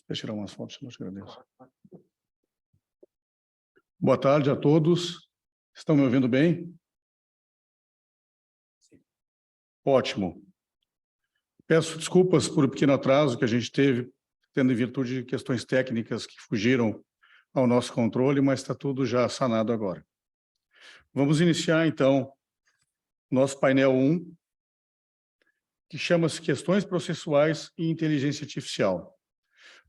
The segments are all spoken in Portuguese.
Para tirar umas fotos, eu te agradeço. Boa tarde a todos. Estão me ouvindo bem? Ótimo. Peço desculpas por um pequeno atraso que a gente teve, tendo em virtude de questões técnicas que fugiram ao nosso controle, mas está tudo já sanado agora. Vamos iniciar, então, nosso painel 1, que chama-se Questões Processuais e Inteligência Artificial.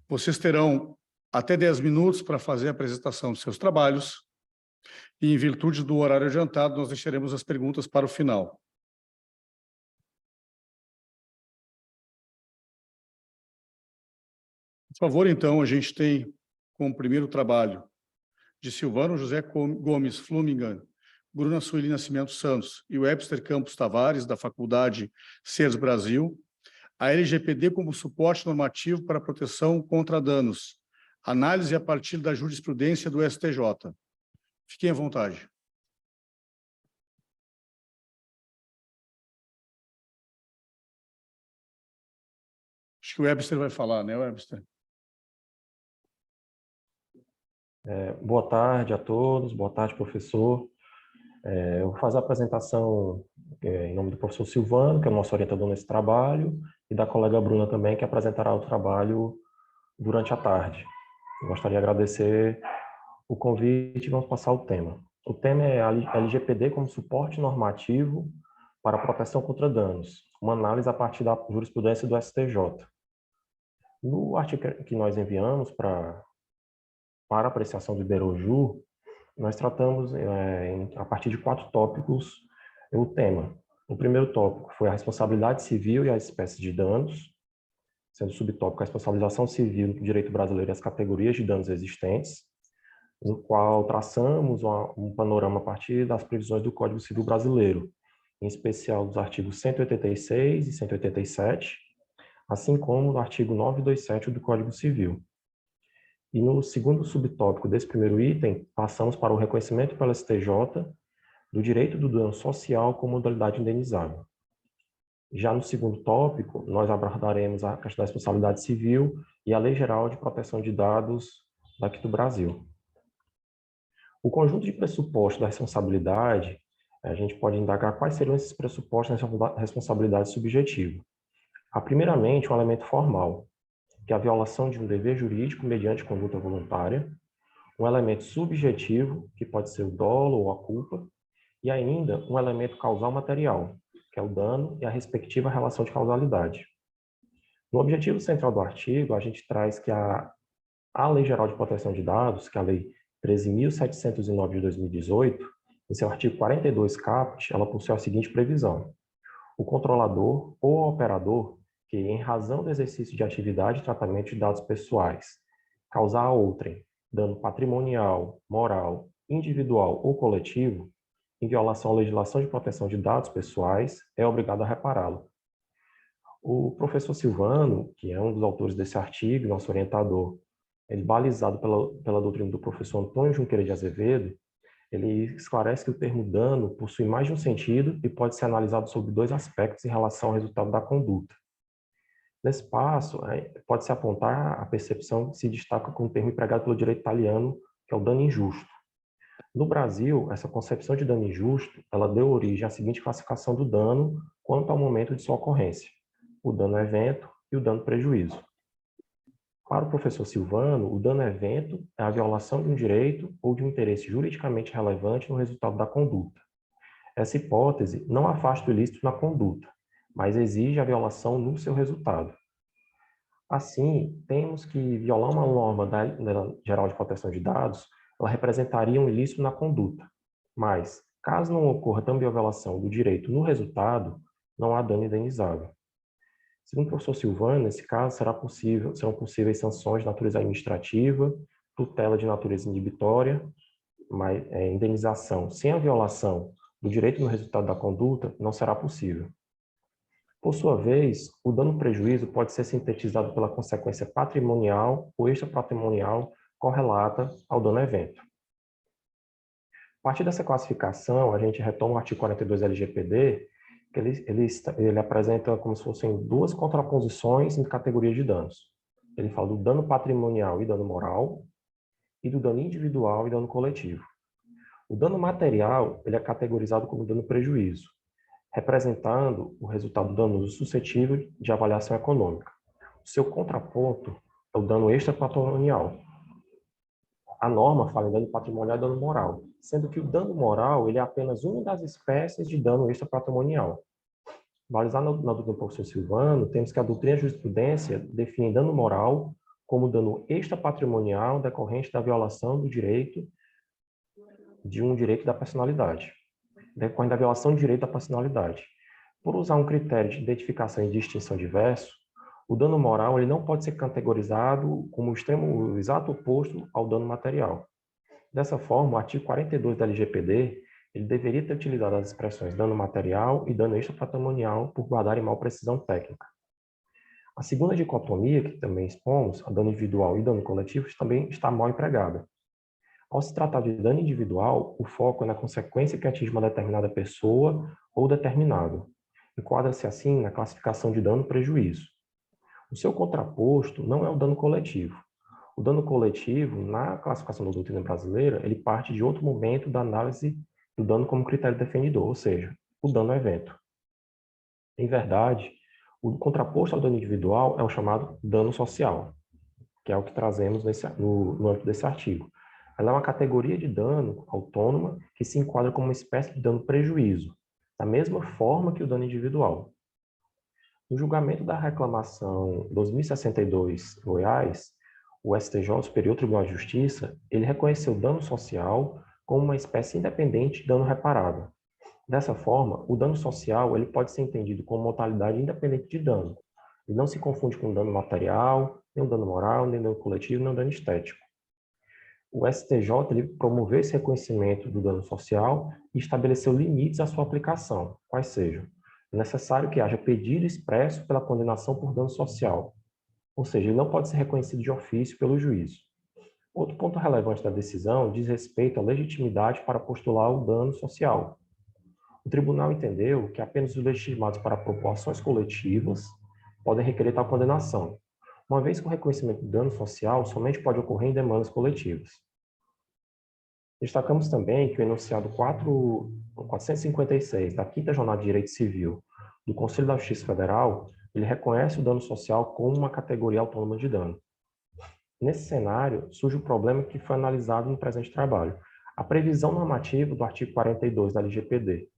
Vocês terão até 10 minutos para fazer a apresentação dos seus trabalhos e, em virtude do horário adiantado, nós deixaremos as perguntas para o final. Por favor, então, a gente tem como primeiro trabalho de Silvano José Gomes Flumingan, Bruna Sueli Nascimento Santos e Webster Campos Tavares, da Faculdade CERS Brasil, a LGPD como suporte normativo para proteção contra danos, análise a partir da jurisprudência do STJ. Fiquem à vontade. Acho que o Webster vai falar, né, Webster? Boa tarde a todos, boa tarde, professor. Eu vou fazer a apresentação em nome do professor Silvano, que é o nosso orientador nesse trabalho, e da colega Bruna também, que apresentará o trabalho durante a tarde. Eu gostaria de agradecer o convite e vamos passar o tema. O tema é a LGPD como suporte normativo para a proteção contra danos, uma análise a partir da jurisprudência do STJ. No artigo que nós enviamos para apreciação do Iberojur, nós tratamos, a partir de 4 tópicos, o tema. O primeiro tópico foi a responsabilidade civil e as espécies de danos, sendo o subtópico a responsabilização civil no direito brasileiro e as categorias de danos existentes, no qual traçamos um panorama a partir das previsões do Código Civil Brasileiro, em especial dos artigos 186 e 187, assim como do artigo 927 do Código Civil. E no segundo subtópico desse primeiro item, passamos para o reconhecimento pelo STJ do direito do dano social como modalidade indenizável. Já no segundo tópico, nós abordaremos a questão da responsabilidade civil e a Lei Geral de Proteção de Dados daqui do Brasil. O conjunto de pressupostos da responsabilidade, a gente pode indagar quais seriam esses pressupostos da responsabilidade subjetiva. Primeiramente, um elemento formal, que é a violação de um dever jurídico mediante conduta voluntária, um elemento subjetivo, que pode ser o dolo ou a culpa, e ainda um elemento causal material, que é o dano e a respectiva relação de causalidade. No objetivo central do artigo, a gente traz que a Lei Geral de Proteção de Dados, que é a Lei 13.709 de 2018, em seu artigo 42 caput, ela possui a seguinte previsão: o controlador ou operador que, em razão do exercício de atividade de tratamento de dados pessoais, causar a outrem dano patrimonial, moral, individual ou coletivo, em violação à legislação de proteção de dados pessoais, é obrigado a repará-lo. O professor Silvano, que é um dos autores desse artigo, nosso orientador, ele balizado pela doutrina do professor Antônio Junqueira de Azevedo, ele esclarece que o termo dano possui mais de um sentido e pode ser analisado sob 2 aspectos em relação ao resultado da conduta. Nesse passo, pode-se apontar a percepção que se destaca com o termo empregado pelo direito italiano, que é o dano injusto. No Brasil, essa concepção de dano injusto, ela deu origem à seguinte classificação do dano quanto ao momento de sua ocorrência: o dano-evento e o dano-prejuízo. Para o professor Silvano, o dano-evento é a violação de um direito ou de um interesse juridicamente relevante no resultado da conduta. Essa hipótese não afasta o ilícito na conduta, mas exige a violação no seu resultado. Assim, temos que violar uma norma da Lei Geral de Proteção de Dados, ela representaria um ilícito na conduta, mas, caso não ocorra também a violação do direito no resultado, não há dano indenizável. Segundo o professor Silvano, nesse caso, serão possíveis sanções de natureza administrativa, tutela de natureza inibitória, mas indenização sem a violação do direito no resultado da conduta não será possível. Por sua vez, o dano-prejuízo pode ser sintetizado pela consequência patrimonial ou extrapatrimonial correlata ao dano-evento. A partir dessa classificação, a gente retoma o artigo 42 LGPD, que ele apresenta como se fossem 2 contraposições em categorias de danos. ele fala do dano patrimonial e dano moral, e do dano individual e dano coletivo. O dano material ele é categorizado como dano prejuízo, representando o resultado danoso suscetível de avaliação econômica. O seu contraponto é o dano extrapatrimonial. A norma fala em dano patrimonial e dano moral, sendo que o dano moral ele é apenas uma das espécies de dano extrapatrimonial. Balizado na doutrina do professor Silvano, temos que a doutrina e a jurisprudência definem dano moral como dano extrapatrimonial decorrente da violação do direito de um direito da personalidade, decorrente da violação do direito da personalidade. Por usar um critério de identificação e distinção diverso, o dano moral ele não pode ser categorizado como o exato oposto ao dano material. Dessa forma, o artigo 42 da LGPD ele deveria ter utilizado as expressões dano material e dano extrapatrimonial por guardarem mal precisão técnica. A segunda dicotomia, que também expomos, a dano individual e dano coletivo, também está mal empregada. Ao se tratar de dano individual, o foco é na consequência que atinge uma determinada pessoa ou determinado. Enquadra-se assim na classificação de dano-prejuízo. O seu contraposto não é o dano coletivo. O dano coletivo, na classificação da doutrina brasileira, ele parte de outro momento da análise do dano como critério definidor, ou seja, o dano-evento. Em verdade, o contraposto ao dano individual é o chamado dano social, que é o que trazemos no âmbito desse artigo. Ela é uma categoria de dano autônoma que se enquadra como uma espécie de dano-prejuízo, da mesma forma que o dano individual. No julgamento da reclamação 2062, Goiás, o STJ, Superior Tribunal de Justiça, ele reconheceu o dano social como uma espécie independente de dano reparável. Dessa forma, o dano social ele pode ser entendido como modalidade independente de dano. Ele não se confunde com dano material, nem o dano moral, nem o dano coletivo, nem o dano estético. O STJ ele promoveu esse reconhecimento do dano social e estabeleceu limites à sua aplicação, quais sejam: é necessário que haja pedido expresso pela condenação por dano social, ou seja, ele não pode ser reconhecido de ofício pelo juízo. Outro ponto relevante da decisão diz respeito à legitimidade para postular o dano social. O tribunal entendeu que apenas os legitimados para propor ações coletivas podem requerer tal condenação, uma vez que o reconhecimento do dano social somente pode ocorrer em demandas coletivas. Destacamos também que o enunciado 456 da 5ª Jornada de Direito Civil do Conselho da Justiça Federal, ele reconhece o dano social como uma categoria autônoma de dano. Nesse cenário, surge o problema que foi analisado no presente trabalho. A previsão normativa do artigo 42 da LGPD,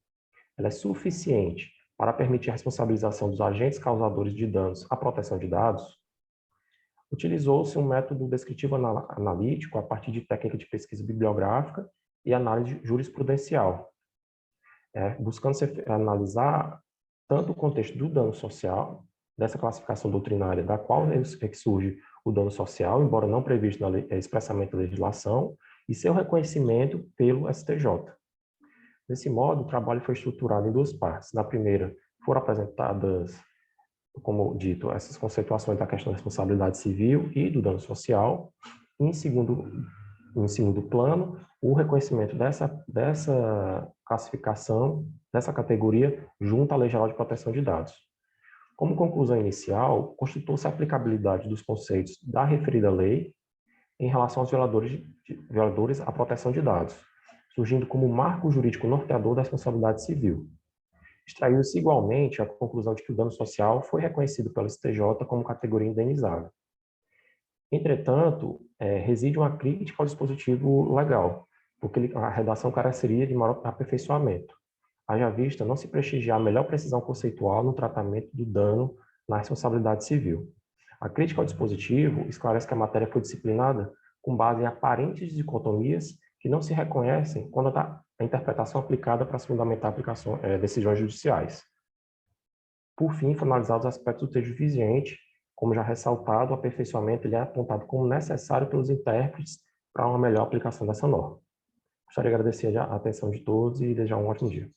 ela é suficiente para permitir a responsabilização dos agentes causadores de danos à proteção de dados? Utilizou-se um método descritivo analítico a partir de técnica de pesquisa bibliográfica e análise jurisprudencial, buscando analisar tanto o contexto do dano social, dessa classificação doutrinária da qual é que surge o dano social, embora não previsto expressamente na legislação, e seu reconhecimento pelo STJ. Desse modo, o trabalho foi estruturado em duas partes. Na primeira, foram apresentadas, como dito, essas conceituações da questão da responsabilidade civil e do dano social. Em segundo plano, o reconhecimento dessa classificação, dessa categoria, junto à Lei Geral de Proteção de Dados. Como conclusão inicial, constituiu-se a aplicabilidade dos conceitos da referida lei em relação aos violadores à proteção de dados, surgindo como marco jurídico norteador da responsabilidade civil. Extraiu-se igualmente a conclusão de que o dano social foi reconhecido pelo STJ como categoria indenizável. Entretanto, reside uma crítica ao dispositivo legal, porque a redação careceria de maior aperfeiçoamento. Haja vista não se prestigiar a melhor precisão conceitual no tratamento do dano na responsabilidade civil. A crítica ao dispositivo esclarece que a matéria foi disciplinada com base em aparentes dicotomias que não se reconhecem quando a interpretação aplicada para se fundamentar decisões judiciais. Por fim, foram analisados os aspectos do texto vigente, como já ressaltado, o aperfeiçoamento ele é apontado como necessário pelos intérpretes para uma melhor aplicação dessa norma. Gostaria de agradecer a atenção de todos e desejar um ótimo dia.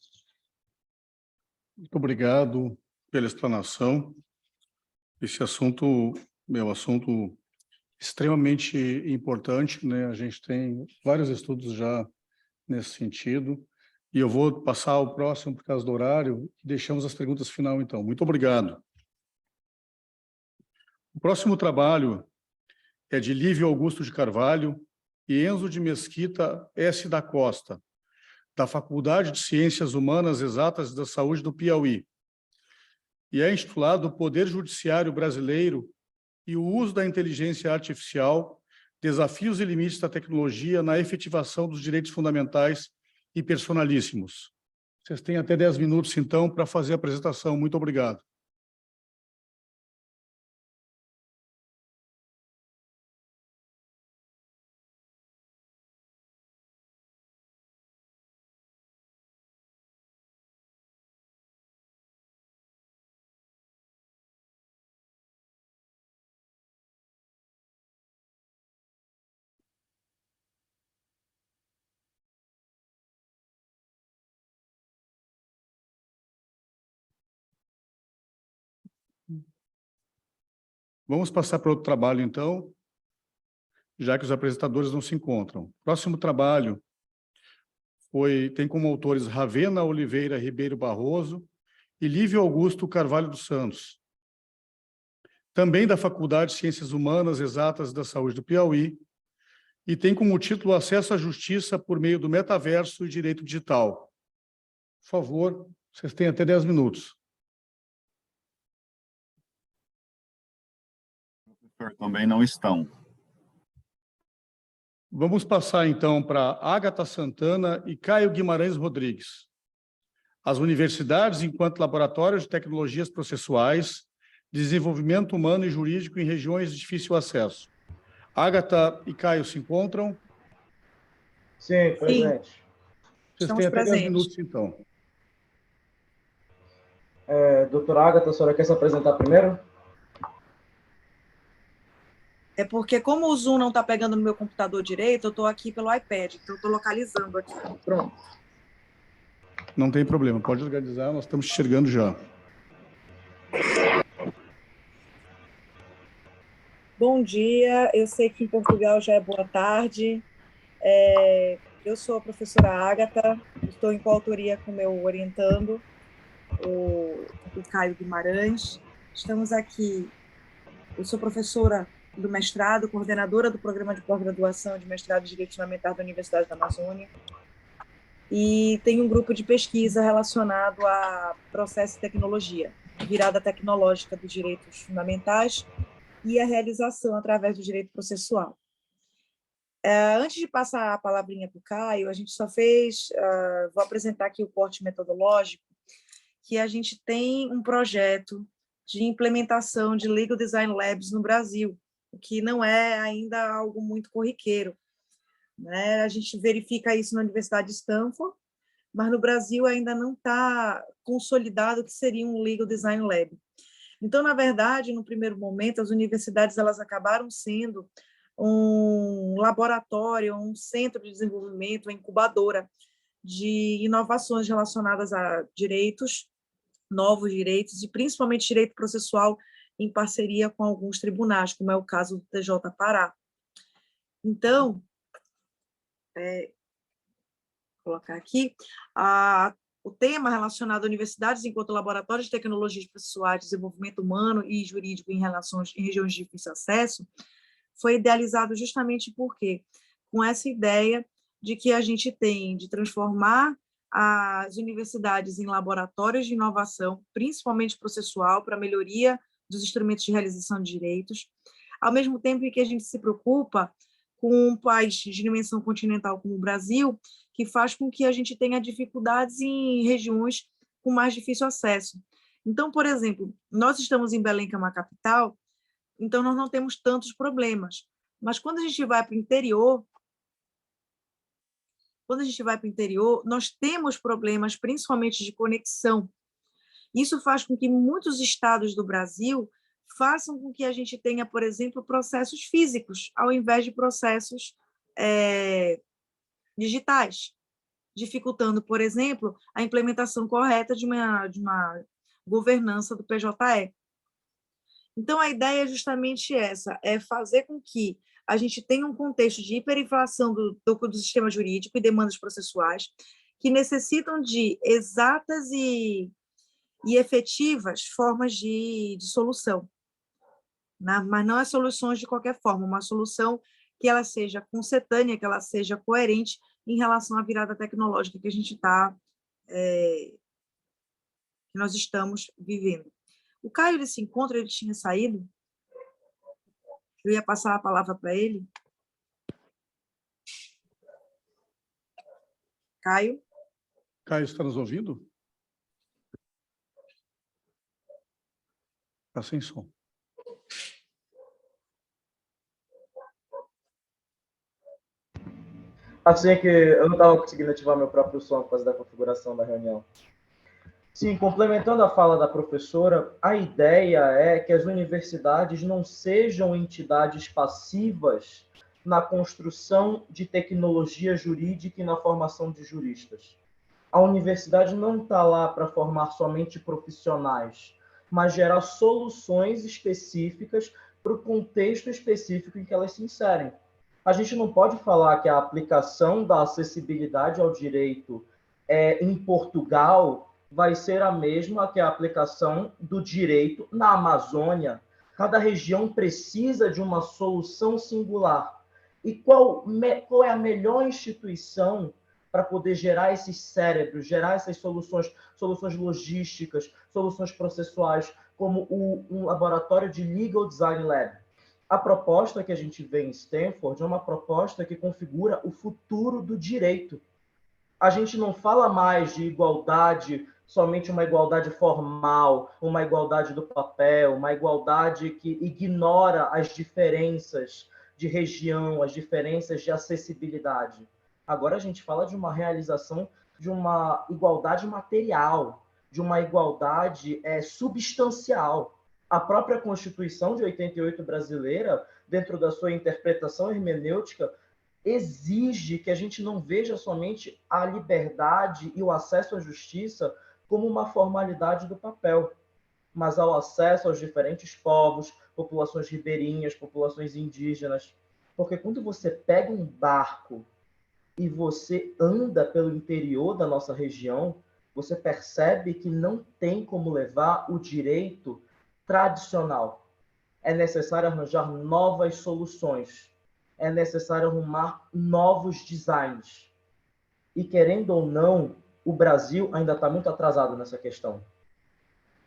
Muito obrigado pela explanação. Esse assunto é um assunto extremamente importante, né? A gente tem vários estudos já nesse sentido. E eu vou passar ao próximo por causa do horário e deixamos as perguntas final, então. Muito obrigado. O próximo trabalho é de Lívio Augusto de Carvalho e Enzo de Mesquita S. da Costa, da Faculdade de Ciências Humanas Exatas e da Saúde do Piauí, e é intitulado Poder Judiciário Brasileiro e o uso da inteligência artificial, desafios e limites da tecnologia na efetivação dos direitos fundamentais e personalíssimos. Vocês têm até 10 minutos, então, para fazer a apresentação. Muito obrigado. Vamos passar para outro trabalho, então, já que os apresentadores não se encontram. Próximo trabalho tem como autores Ravena Oliveira Ribeiro Barroso e Lívio Augusto Carvalho dos Santos, também da Faculdade de Ciências Humanas Exatas e da Saúde do Piauí, e tem como título Acesso à Justiça por meio do Metaverso e Direito Digital. Por favor, vocês têm até 10 minutos. Também não estão. Vamos passar, então, para Ágata Santana e Caio Guimarães Rodrigues. As universidades enquanto laboratórios de tecnologias processuais, desenvolvimento humano e jurídico em regiões de difícil acesso. Ágata e Caio se encontram? Sim, presente. Vocês têm até 10 minutos, então. Doutora Agatha, a senhora quer se apresentar primeiro? É porque, como o Zoom não está pegando no meu computador direito, eu estou aqui pelo iPad, então eu estou localizando aqui. Pronto. Não tem problema, pode organizar, nós estamos enxergando já. Bom dia, eu sei que em Portugal já é boa tarde. Eu sou a professora Ágata, estou em coautoria com o meu orientando, o Caio Guimarães. Estamos aqui, eu sou professora do mestrado, coordenadora do programa de pós-graduação de mestrado em Direitos Fundamentais da Universidade da Amazônia, e tenho um grupo de pesquisa relacionado a processo e tecnologia, virada tecnológica dos direitos fundamentais e a realização através do direito processual. Antes de passar a palavrinha para o Caio, a gente só vou apresentar aqui o corte metodológico, que a gente tem um projeto de implementação de Legal Design Labs no Brasil, o que não é ainda algo muito corriqueiro, né? A gente verifica isso na Universidade de Stanford, mas no Brasil ainda não está consolidado o que seria um Legal Design Lab. Então, na verdade, no primeiro momento, as universidades elas acabaram sendo um laboratório, um centro de desenvolvimento, uma incubadora de inovações relacionadas a direitos, novos direitos, e principalmente direito processual, em parceria com alguns tribunais, como é o caso do TJ Pará. Então, vou colocar aqui, o tema relacionado a universidades enquanto laboratórios de tecnologias processuais, desenvolvimento humano e jurídico em regiões de difícil acesso, foi idealizado justamente porque, com essa ideia de que a gente tem de transformar as universidades em laboratórios de inovação, principalmente processual, para melhoria dos instrumentos de realização de direitos, ao mesmo tempo em que a gente se preocupa com um país de dimensão continental como o Brasil, que faz com que a gente tenha dificuldades em regiões com mais difícil acesso. Então, por exemplo, nós estamos em Belém, que é uma capital, então nós não temos tantos problemas. Mas quando a gente vai para o interior, nós temos problemas, principalmente de conexão. Isso faz com que muitos estados do Brasil façam com que a gente tenha, por exemplo, processos físicos, ao invés de processos digitais, dificultando, por exemplo, a implementação correta de uma governança do PJE. Então, a ideia é justamente essa, é fazer com que a gente tenha um contexto de hiperinflação do sistema jurídico e demandas processuais que necessitam de exatas e efetivas formas de solução. mas não é soluções de qualquer forma, uma solução que ela seja concetânea, que ela seja coerente em relação à virada tecnológica que a gente está, que nós estamos vivendo. O Caio, desse encontro, ele tinha saído, eu ia passar a palavra para ele. Caio? Caio, está nos ouvindo? Está sem som. Assim que eu não estava conseguindo ativar meu próprio som por causa da configuração da reunião. Sim, complementando a fala da professora, a ideia é que as universidades não sejam entidades passivas na construção de tecnologia jurídica e na formação de juristas. A universidade não está lá para formar somente profissionais, mas gerar soluções específicas para o contexto específico em que elas se inserem. A gente não pode falar que a aplicação da acessibilidade ao direito em Portugal vai ser a mesma que a aplicação do direito na Amazônia. Cada região precisa de uma solução singular. E qual é a melhor instituição para poder gerar esses cérebros, gerar essas soluções logísticas, soluções processuais, como um laboratório de Legal Design Lab? A proposta que a gente vê em Stanford é uma proposta que configura o futuro do direito. A gente não fala mais de igualdade, somente uma igualdade formal, uma igualdade do papel, uma igualdade que ignora as diferenças de região, as diferenças de acessibilidade. Agora a gente fala de uma realização de uma igualdade material, de uma igualdade substancial. A própria Constituição de 88 brasileira, dentro da sua interpretação hermenêutica, exige que a gente não veja somente a liberdade e o acesso à justiça como uma formalidade do papel, mas ao acesso aos diferentes povos, populações ribeirinhas, populações indígenas. Porque quando você pega um barco e você anda pelo interior da nossa região, você percebe que não tem como levar o direito tradicional. É necessário arranjar novas soluções. É necessário arrumar novos designs. E, querendo ou não, o Brasil ainda está muito atrasado nessa questão.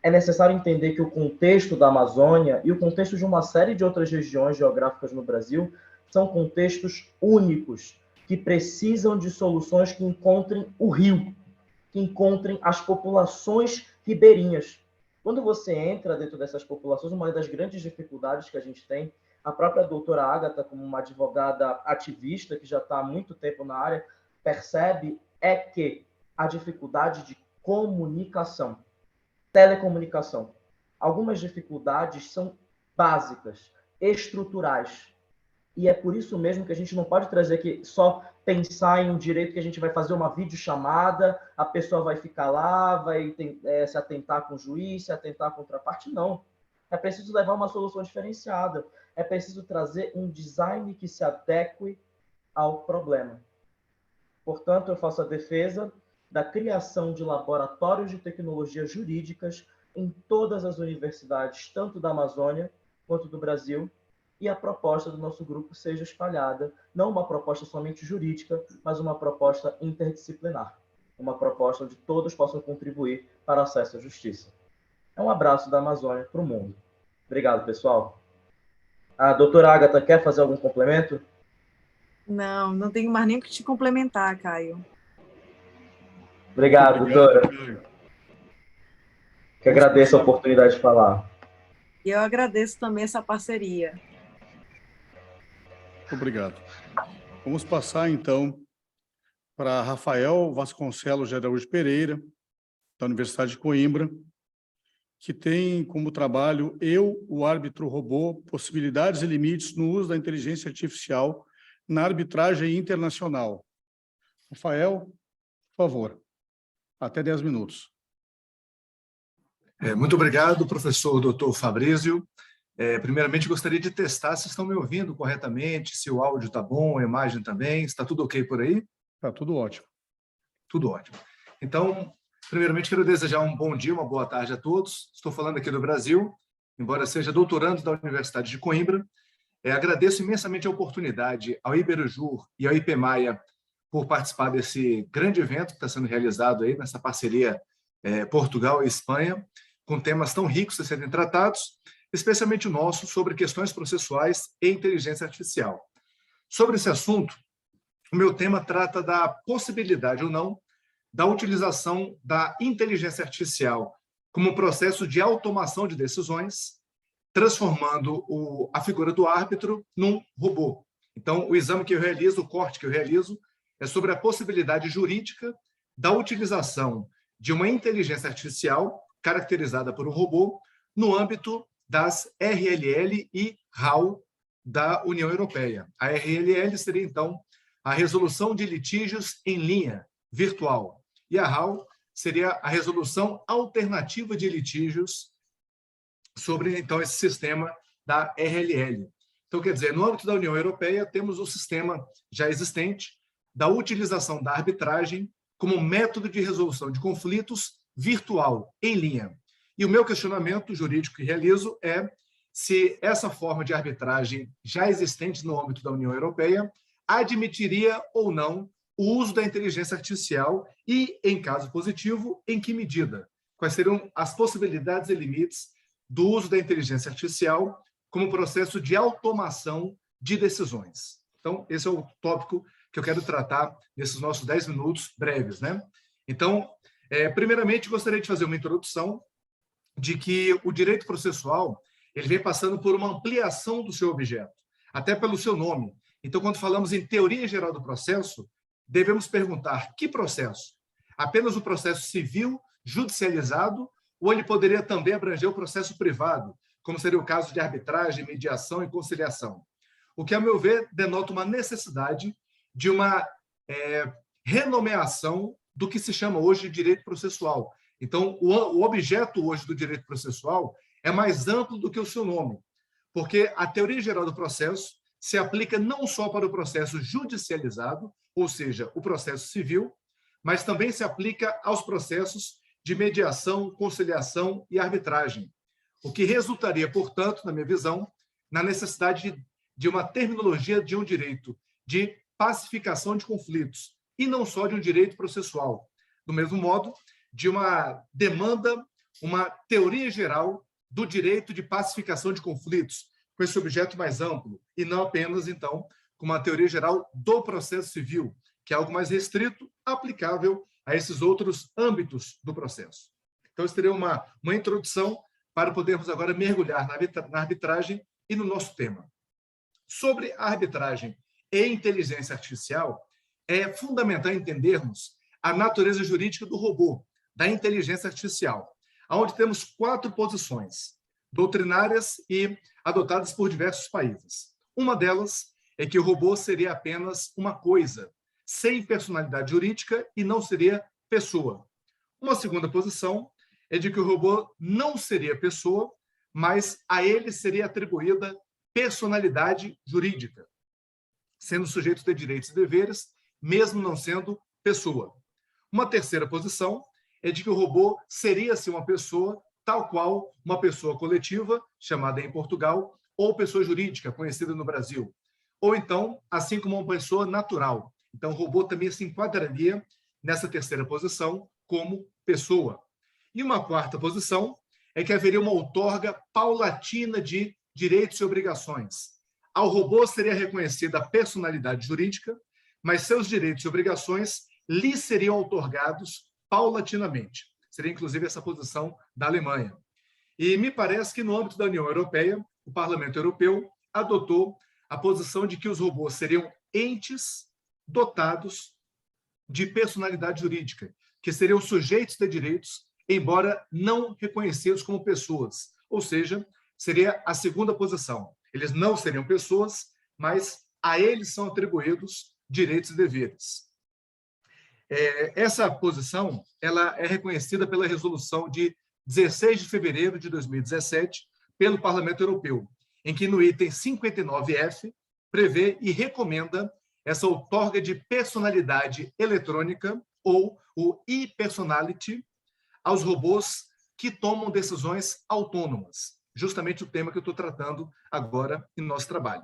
É necessário entender que o contexto da Amazônia e o contexto de uma série de outras regiões geográficas no Brasil são contextos únicos, que precisam de soluções que encontrem o rio, que encontrem as populações ribeirinhas. Quando você entra dentro dessas populações, uma das grandes dificuldades que a gente tem, a própria doutora Ágata, como uma advogada ativista que já está há muito tempo na área, percebe é que a dificuldade de comunicação, telecomunicação. Algumas dificuldades são básicas, estruturais. E é por isso mesmo que a gente não pode trazer aqui só pensar em um direito que a gente vai fazer uma videochamada, a pessoa vai ficar lá, vai se atentar com o juiz, se atentar com outra parte. Não. É preciso levar uma solução diferenciada. É preciso trazer um design que se adeque ao problema. Portanto, eu faço a defesa da criação de laboratórios de tecnologias jurídicas em todas as universidades, tanto da Amazônia quanto do Brasil, e a proposta do nosso grupo seja espalhada, não uma proposta somente jurídica, mas uma proposta interdisciplinar, uma proposta onde todos possam contribuir para o acesso à justiça. Um abraço da Amazônia para o mundo. Obrigado, pessoal. A doutora Ágata quer fazer algum complemento? Não, não tenho mais nem o que te complementar, Caio. Obrigado, doutora. Que agradeço a oportunidade de falar. E eu agradeço também essa parceria. Obrigado. Vamos passar, então, para Rafael Vasconcelos de Araújo Pereira, da Universidade de Coimbra, que tem como trabalho Eu, o Árbitro Robô, possibilidades e limites no uso da inteligência artificial na arbitragem internacional. Rafael, por favor, até 10 minutos. Muito obrigado, professor Dr. Fabrício. Primeiramente, gostaria de testar se estão me ouvindo corretamente, se o áudio está bom, a imagem também. Está tudo ok por aí? Está tudo ótimo. Tudo ótimo. Então, primeiramente, quero desejar um bom dia, uma boa tarde a todos. Estou falando aqui do Brasil embora seja doutorando da Universidade de Coimbra. Agradeço imensamente a oportunidade ao Iberjur e ao IPMAIA por participar desse grande evento que está sendo realizado aí nessa parceria Portugal e Espanha, com temas tão ricos a serem tratados, especialmente o nosso sobre questões processuais e inteligência artificial. Sobre esse assunto, o meu tema trata da possibilidade ou não da utilização da inteligência artificial como processo de automação de decisões, transformando a figura do árbitro num robô. Então, o exame que eu realizo, o corte que eu realizo, é sobre a possibilidade jurídica da utilização de uma inteligência artificial caracterizada por um robô no âmbito das RLL e RAL da União Europeia. A RLL seria, então, a resolução de litígios em linha virtual, e a RAL seria a resolução alternativa de litígios sobre, então, esse sistema da RLL. Então, quer dizer, no âmbito da União Europeia, temos o sistema já existente da utilização da arbitragem como método de resolução de conflitos virtual, em linha. E o meu questionamento jurídico que realizo é se essa forma de arbitragem já existente no âmbito da União Europeia admitiria ou não o uso da inteligência artificial e, em caso positivo, em que medida? Quais seriam as possibilidades e limites do uso da inteligência artificial como processo de automação de decisões? Então, esse é o tópico que eu quero tratar nesses nossos 10 minutos breves, né? Então, primeiramente, gostaria de fazer uma introdução de que o direito processual ele vem passando por uma ampliação do seu objeto, até pelo seu nome. Então, quando falamos em teoria geral do processo, devemos perguntar que processo? Apenas o processo civil judicializado ou ele poderia também abranger o processo privado, como seria o caso de arbitragem, mediação e conciliação? O que, a meu ver, denota uma necessidade de uma renomeação do que se chama hoje de direito processual. Então, o objeto hoje do direito processual é mais amplo do que o seu nome, porque a teoria geral do processo se aplica não só para o processo judicializado, ou seja, o processo civil, mas também se aplica aos processos de mediação, conciliação e arbitragem, o que resultaria, portanto, na minha visão, na necessidade de uma terminologia de um direito de pacificação de conflitos, e não só de um direito processual. Do mesmo modo, de uma demanda, uma teoria geral do direito de pacificação de conflitos, com esse objeto mais amplo, e não apenas, então, com uma teoria geral do processo civil, que é algo mais restrito, aplicável a esses outros âmbitos do processo. Então, isso seria uma introdução para podermos agora mergulhar na arbitragem e no nosso tema. Sobre a arbitragem e inteligência artificial, é fundamental entendermos a natureza jurídica do robô, da inteligência artificial, onde temos 4 posições doutrinárias e adotadas por diversos países. Uma delas é que o robô seria apenas uma coisa, sem personalidade jurídica e não seria pessoa. Uma segunda posição é de que o robô não seria pessoa, mas a ele seria atribuída personalidade jurídica, sendo sujeito de direitos e deveres, mesmo não sendo pessoa. Uma terceira posição é de que o robô seria, sim, uma pessoa, tal qual uma pessoa coletiva, chamada em Portugal, ou pessoa jurídica, conhecida no Brasil. Ou então, assim como uma pessoa natural. Então, o robô também se enquadraria nessa terceira posição como pessoa. E uma quarta posição é que haveria uma outorga paulatina de direitos e obrigações. Ao robô seria reconhecida a personalidade jurídica, mas seus direitos e obrigações lhe seriam outorgados paulatinamente. Seria, inclusive, essa posição da Alemanha. E me parece que, no âmbito da União Europeia, o Parlamento Europeu adotou a posição de que os robôs seriam entes dotados de personalidade jurídica, que seriam sujeitos de direitos, embora não reconhecidos como pessoas. Ou seja, seria a segunda posição. Eles não seriam pessoas, mas a eles são atribuídos direitos e deveres. Essa posição ela é reconhecida pela resolução de 16 de fevereiro de 2017 pelo Parlamento Europeu, em que no item 59F prevê e recomenda essa outorga de personalidade eletrônica ou o e-personality aos robôs que tomam decisões autônomas. justamente o tema que eu estou tratando agora em nosso trabalho.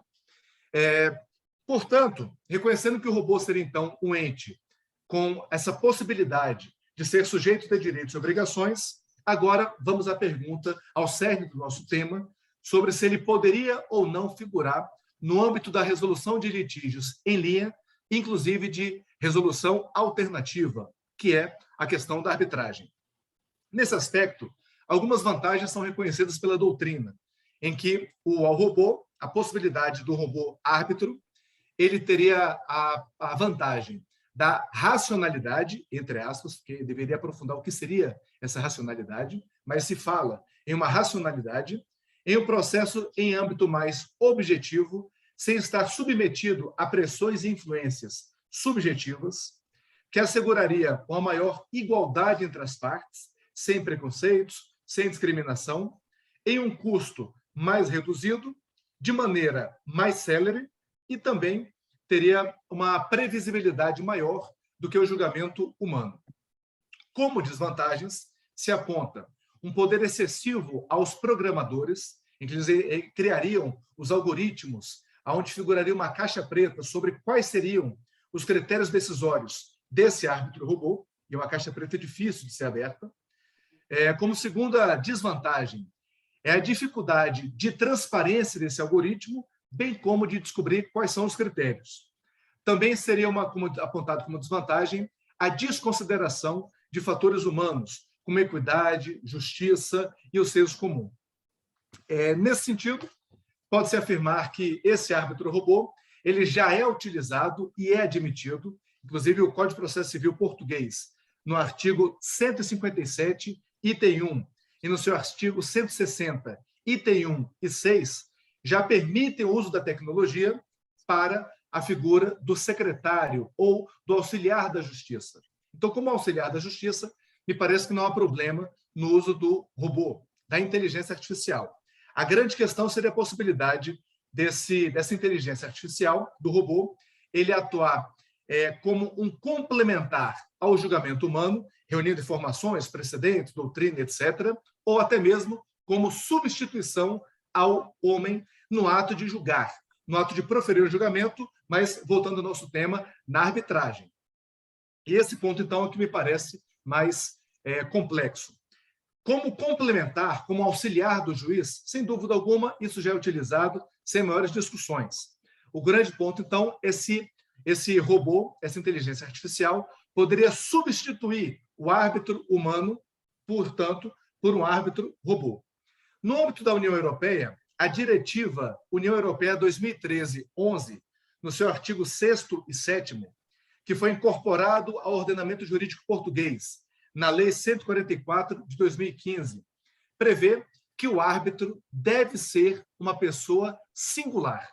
Portanto, reconhecendo que o robô seria, então, um ente com essa possibilidade de ser sujeito de direitos e obrigações, agora vamos à pergunta, ao cerne do nosso tema, sobre se ele poderia ou não figurar no âmbito da resolução de litígios em linha, inclusive de resolução alternativa, que é a questão da arbitragem. Nesse aspecto, algumas vantagens são reconhecidas pela doutrina, em que ao robô, a possibilidade do robô árbitro, ele teria a vantagem da racionalidade, entre aspas, porque deveria aprofundar o que seria essa racionalidade, mas se fala em uma racionalidade, em um processo em âmbito mais objetivo, sem estar submetido a pressões e influências subjetivas, que asseguraria uma maior igualdade entre as partes, sem preconceitos, sem discriminação, em um custo mais reduzido, de maneira mais célere e também teria uma previsibilidade maior do que o julgamento humano. Como desvantagens, se aponta um poder excessivo aos programadores, em que eles criariam os algoritmos, onde figuraria uma caixa preta sobre quais seriam os critérios decisórios desse árbitro robô, e uma caixa preta difícil de ser aberta. Como segunda desvantagem, é a dificuldade de transparência desse algoritmo, bem como de descobrir quais são os critérios. Também seria apontado como desvantagem a desconsideração de fatores humanos, como equidade, justiça e o senso comum. Nesse sentido, pode-se afirmar que esse árbitro robô ele já é utilizado e é admitido, inclusive o Código de Processo Civil português, no artigo 157, item 1, e no seu artigo 160, item 1 e 6, já permitem o uso da tecnologia para a figura do secretário ou do auxiliar da justiça. Então, como auxiliar da justiça, me parece que não há problema no uso do robô, da inteligência artificial. A grande questão seria a possibilidade dessa inteligência artificial, do robô, ele atuar como um complementar ao julgamento humano, reunindo informações, precedentes, doutrina, etc., ou até mesmo como substituição ao homem no ato de julgar, no ato de proferir o julgamento, mas, voltando ao nosso tema, na arbitragem. E esse ponto, então, é que me parece mais complexo. Como complementar, como auxiliar do juiz, sem dúvida alguma, isso já é utilizado sem maiores discussões. O grande ponto, então, é se esse robô, essa inteligência artificial, poderia substituir o árbitro humano, portanto, por um árbitro robô. No âmbito da União Europeia, a diretiva União Europeia 2013-11, no seu artigo 6º e 7º, que foi incorporado ao ordenamento jurídico português, na Lei 144 de 2015, prevê que o árbitro deve ser uma pessoa singular.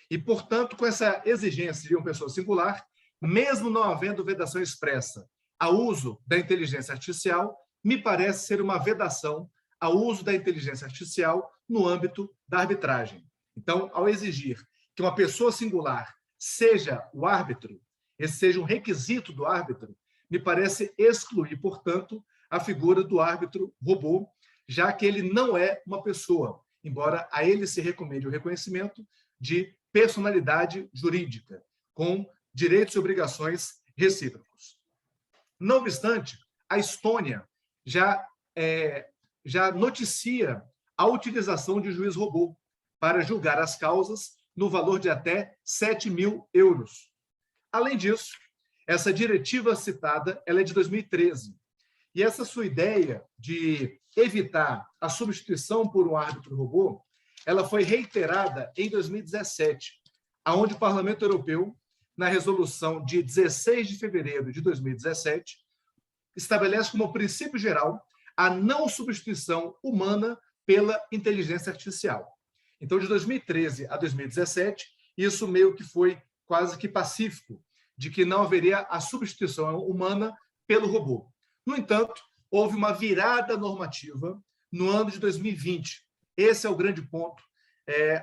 E, portanto, com essa exigência de uma pessoa singular, mesmo não havendo vedação expressa ao uso da inteligência artificial, me parece ser uma vedação ao uso da inteligência artificial no âmbito da arbitragem. Então, ao exigir que uma pessoa singular seja o árbitro, esse seja um requisito do árbitro, me parece excluir, portanto, a figura do árbitro robô, já que ele não é uma pessoa, embora a ele se recomende o reconhecimento de personalidade jurídica, com direitos e obrigações recíprocos. Não obstante, a Estônia já noticia a utilização de juiz robô para julgar as causas no valor de até 7.000 euros. Além disso, essa diretiva citada ela é de 2013. E essa sua ideia de evitar a substituição por um árbitro robô, ela foi reiterada em 2017, onde o Parlamento Europeu, na resolução de 16 de fevereiro de 2017, estabelece como princípio geral a não substituição humana pela inteligência artificial. Então, de 2013 a 2017, isso meio que foi quase que pacífico, de que não haveria a substituição humana pelo robô. No entanto, houve uma virada normativa no ano de 2020. Esse é o grande ponto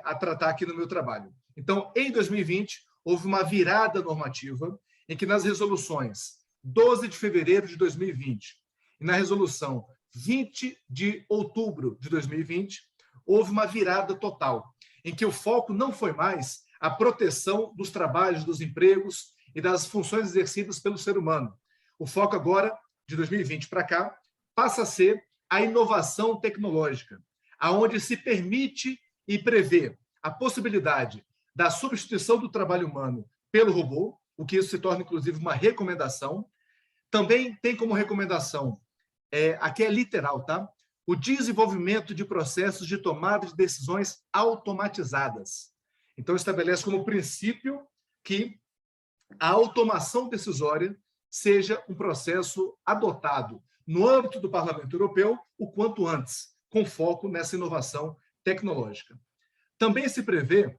a tratar aqui no meu trabalho. Então, em 2020, houve uma virada normativa em que nas resoluções 12 de fevereiro de 2020 e na resolução 20 de outubro de 2020, houve uma virada total, em que o foco não foi mais a proteção dos trabalhos, dos empregos e das funções exercidas pelo ser humano. O foco agora, de 2020 para cá, passa a ser a inovação tecnológica, aonde se permite e prevê a possibilidade da substituição do trabalho humano pelo robô, o que isso se torna, inclusive, uma recomendação. Também tem como recomendação, aqui é literal, tá? O desenvolvimento de processos de tomada de decisões automatizadas. Então, estabelece como princípio que a automação decisória seja um processo adotado no âmbito do Parlamento Europeu o quanto antes, com foco nessa inovação tecnológica. Também se prevê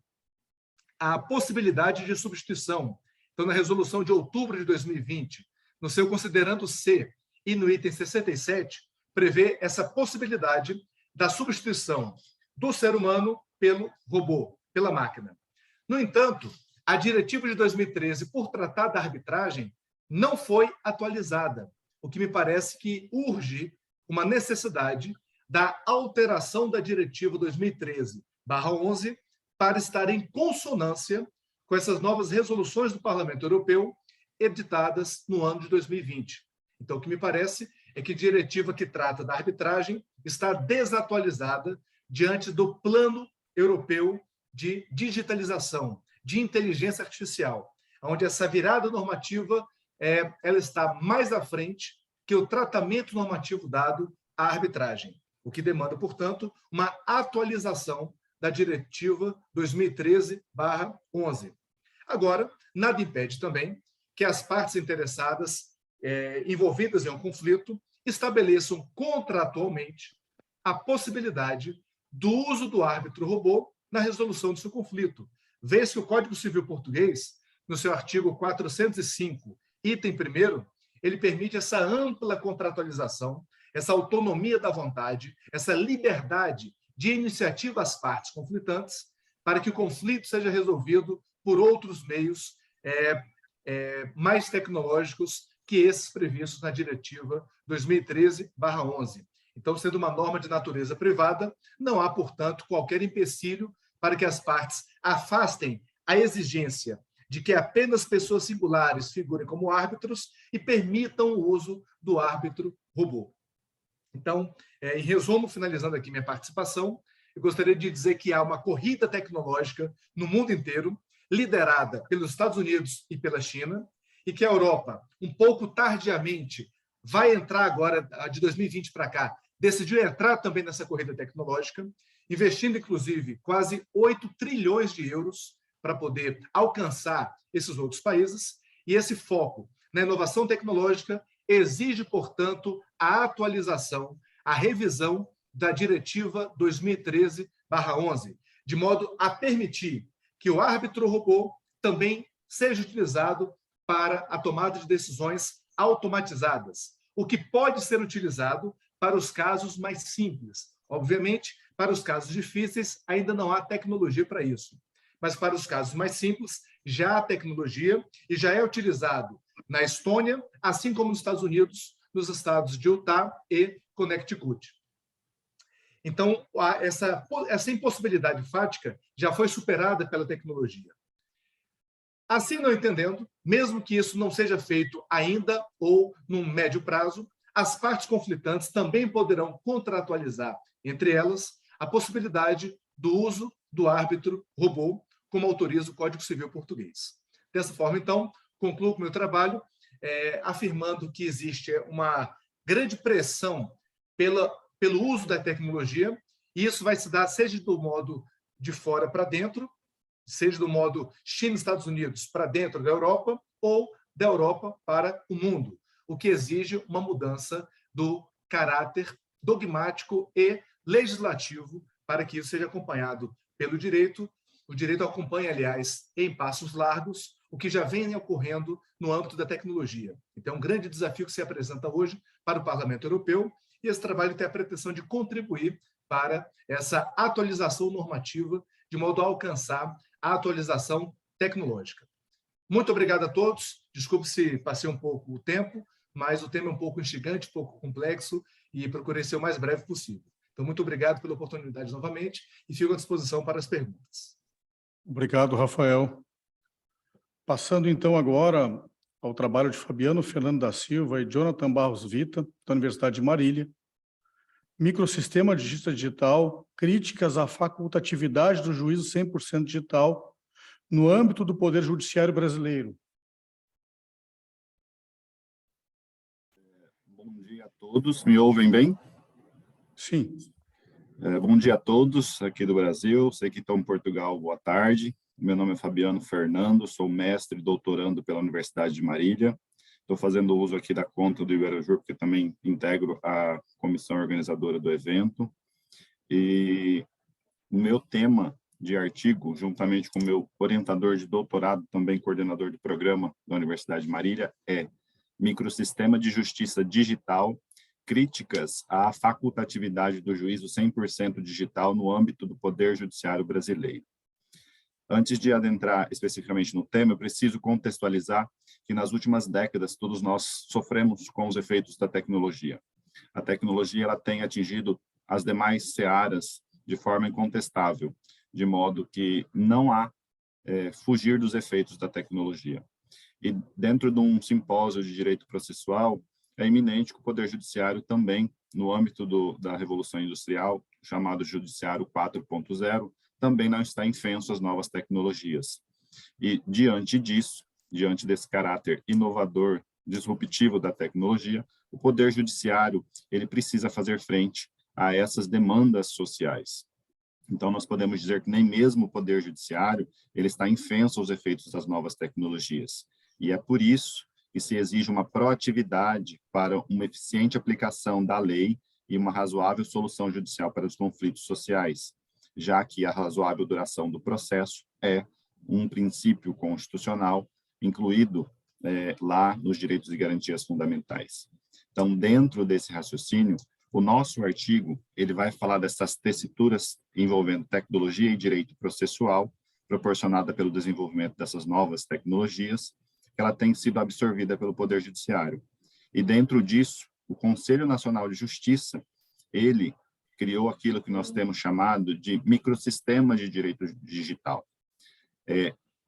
a possibilidade de substituição. Então, na resolução de outubro de 2020, no seu considerando C e no item 67, prevê essa possibilidade da substituição do ser humano pelo robô, pela máquina. No entanto, a diretiva de 2013, por tratar da arbitragem, não foi atualizada, o que me parece que urge uma necessidade da alteração da diretiva 2013/11 para estar em consonância com essas novas resoluções do Parlamento Europeu editadas no ano de 2020. Então, o que me parece é que a diretiva que trata da arbitragem está desatualizada diante do Plano Europeu de Digitalização, de Inteligência Artificial, onde essa virada normativa ela está mais à frente que o tratamento normativo dado à arbitragem, o que demanda, portanto, uma atualização da diretiva 2013/11. Agora, nada impede também que as partes interessadas envolvidas em um conflito estabeleçam contratualmente a possibilidade do uso do árbitro robô na resolução do seu conflito, vez que o Código Civil Português, no seu artigo 405, item 1º, ele permite essa ampla contratualização, essa autonomia da vontade, essa liberdade de iniciativa às partes conflitantes, para que o conflito seja resolvido por outros meios mais tecnológicos que esses previstos na diretiva 2013/11. Então, sendo uma norma de natureza privada, não há, portanto, qualquer empecilho para que as partes afastem a exigência de que apenas pessoas singulares figurem como árbitros e permitam o uso do árbitro robô. Então, em resumo, finalizando aqui minha participação, eu gostaria de dizer que há uma corrida tecnológica no mundo inteiro, liderada pelos Estados Unidos e pela China, e que a Europa, um pouco tardiamente, vai entrar agora, de 2020 para cá, decidiu entrar também nessa corrida tecnológica, investindo, inclusive, quase 8 trilhões de euros para poder alcançar esses outros países, e esse foco na inovação tecnológica exige, portanto, a atualização, a revisão da diretiva 2013/11, de modo a permitir que o árbitro robô também seja utilizado para a tomada de decisões automatizadas, o que pode ser utilizado para os casos mais simples. Obviamente, para os casos difíceis, ainda não há tecnologia para isso. Mas para os casos mais simples, já há tecnologia e já é utilizado na Estônia, assim como nos Estados Unidos, nos estados de Utah e Connecticut. Então, essa impossibilidade fática já foi superada pela tecnologia. Assim, não entendendo, mesmo que isso não seja feito ainda ou num médio prazo, as partes conflitantes também poderão contratualizar, entre elas, a possibilidade do uso do árbitro robô, como autoriza o Código Civil Português. Dessa forma, então, concluo o meu trabalho afirmando que existe uma grande pressão pelo uso da tecnologia, e isso vai se dar seja do modo de fora para dentro, seja do modo China e Estados Unidos para dentro da Europa, ou da Europa para o mundo, o que exige uma mudança do caráter dogmático e legislativo para que isso seja acompanhado pelo direito. O direito acompanha, aliás, em passos largos, o que já vem ocorrendo no âmbito da tecnologia. Então, é um grande desafio que se apresenta hoje para o Parlamento Europeu, e esse trabalho tem a pretensão de contribuir para essa atualização normativa, de modo a alcançar a atualização tecnológica. Muito obrigado a todos. Desculpe se passei um pouco o tempo, mas o tema é um pouco instigante, um pouco complexo, e procurei ser o mais breve possível. Então, muito obrigado pela oportunidade novamente e fico à disposição para as perguntas. Obrigado, Rafael. Passando, então, agora ao trabalho de Fabiano Fernando da Silva e Jonathan Barros Vita, da Universidade de Marília. Microsistema de Justiça Digital, críticas à facultatividade do juízo 100% digital no âmbito do Poder Judiciário brasileiro. Bom dia a todos. Me ouvem bem? Sim. Bom dia a todos aqui do Brasil. Sei que estão em Portugal. Boa tarde. Meu nome é Fabiano Fernando, sou mestre e doutorando pela Universidade de Marília. Estou fazendo uso aqui da conta do Iberajur, porque também integro a comissão organizadora do evento. E o meu tema de artigo, juntamente com o meu orientador de doutorado, também coordenador de programa da Universidade de Marília, é Microsistema de Justiça Digital, críticas à facultatividade do juízo 100% digital no âmbito do Poder Judiciário brasileiro. Antes de adentrar especificamente no tema, eu preciso contextualizar que nas últimas décadas todos nós sofremos com os efeitos da tecnologia. A tecnologia ela tem atingido as demais searas de forma incontestável, de modo que não há fugir dos efeitos da tecnologia. E dentro de um simpósio de direito processual, é iminente que o Poder Judiciário também, no âmbito da Revolução Industrial, chamado Judiciário 4.0, também não está infenso às novas tecnologias. E, diante disso, diante desse caráter inovador, disruptivo da tecnologia, o Poder Judiciário ele precisa fazer frente a essas demandas sociais. Então, nós podemos dizer que nem mesmo o Poder Judiciário ele está infenso aos efeitos das novas tecnologias. E é por isso que se exige uma proatividade para uma eficiente aplicação da lei e uma razoável solução judicial para os conflitos sociais, já que a razoável duração do processo é um princípio constitucional incluído lá nos direitos e garantias fundamentais. Então, dentro desse raciocínio, o nosso artigo ele vai falar dessas tessituras envolvendo tecnologia e direito processual, proporcionada pelo desenvolvimento dessas novas tecnologias, que ela tem sido absorvida pelo Poder Judiciário. E dentro disso, o Conselho Nacional de Justiça, ele criou aquilo que nós temos chamado de microsistema de direito digital.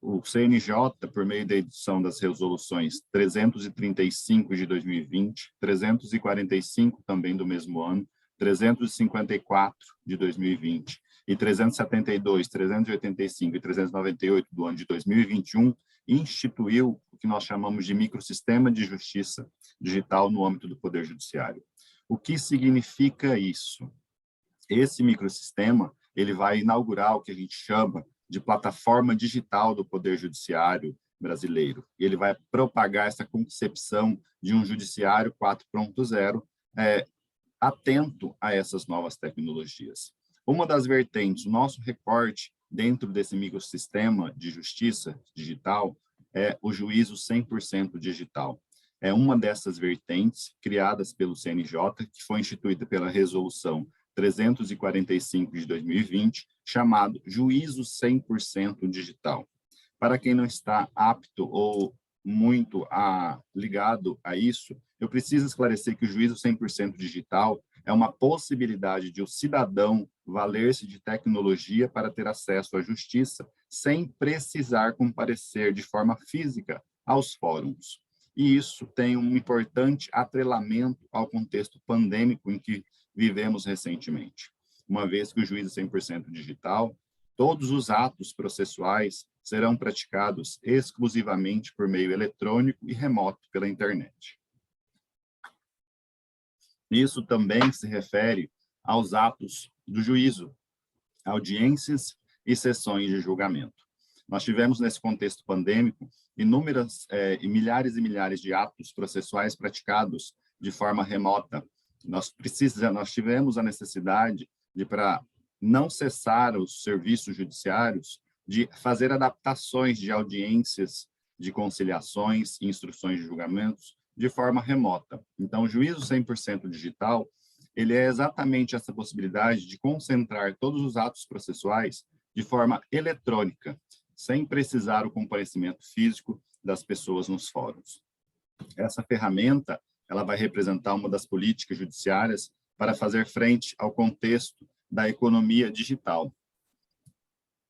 O CNJ, por meio da edição das resoluções 335 de 2020, 345 também do mesmo ano, 354 de 2020 e 372, 385 e 398 do ano de 2021, instituiu o que nós chamamos de microsistema de justiça digital no âmbito do Poder Judiciário. O que significa isso? Esse microsistema ele vai inaugurar o que a gente chama de plataforma digital do Poder Judiciário brasileiro. Ele vai propagar essa concepção de um judiciário 4.0 atento a essas novas tecnologias. Uma das vertentes, o nosso recorte dentro desse microsistema de justiça digital é o juízo 100% digital. É uma dessas vertentes criadas pelo CNJ, que foi instituída pela resolução 345 de 2020, chamado Juízo 100% Digital. Para quem não está apto ou muito ligado a isso, eu preciso esclarecer que o Juízo 100% Digital é uma possibilidade de o cidadão valer-se de tecnologia para ter acesso à justiça sem precisar comparecer de forma física aos fóruns. E isso tem um importante atrelamento ao contexto pandêmico em que vivemos recentemente. Uma vez que o juízo 100% digital, todos os atos processuais serão praticados exclusivamente por meio eletrônico e remoto pela internet. Isso também se refere aos atos do juízo, audiências e sessões de julgamento. Nós tivemos, nesse contexto pandêmico, inúmeras e milhares de atos processuais praticados de forma remota. Nós tivemos a necessidade de, para não cessar os serviços judiciários, de fazer adaptações de audiências, de conciliações e instruções de julgamentos de forma remota. Então, o juízo 100% digital, ele é exatamente essa possibilidade de concentrar todos os atos processuais de forma eletrônica, sem precisar o comparecimento físico das pessoas nos fóruns. Essa ferramenta ela vai representar uma das políticas judiciárias para fazer frente ao contexto da economia digital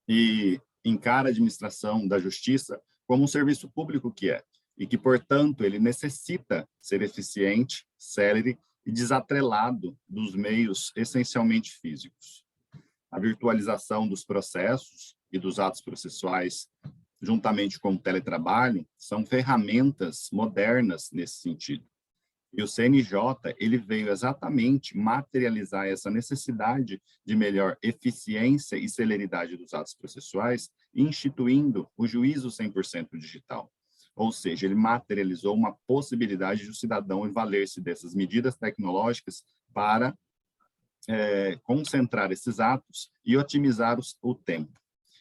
e encara a administração da justiça como um serviço público que é, e que, portanto, ele necessita ser eficiente, célere e desatrelado dos meios essencialmente físicos. A virtualização dos processos e dos atos processuais, juntamente com o teletrabalho, são ferramentas modernas nesse sentido. E o CNJ, ele veio exatamente materializar essa necessidade de melhor eficiência e celeridade dos atos processuais, instituindo o juízo 100% digital. Ou seja, ele materializou uma possibilidade de o cidadão valer-se dessas medidas tecnológicas para concentrar esses atos e otimizar o tempo.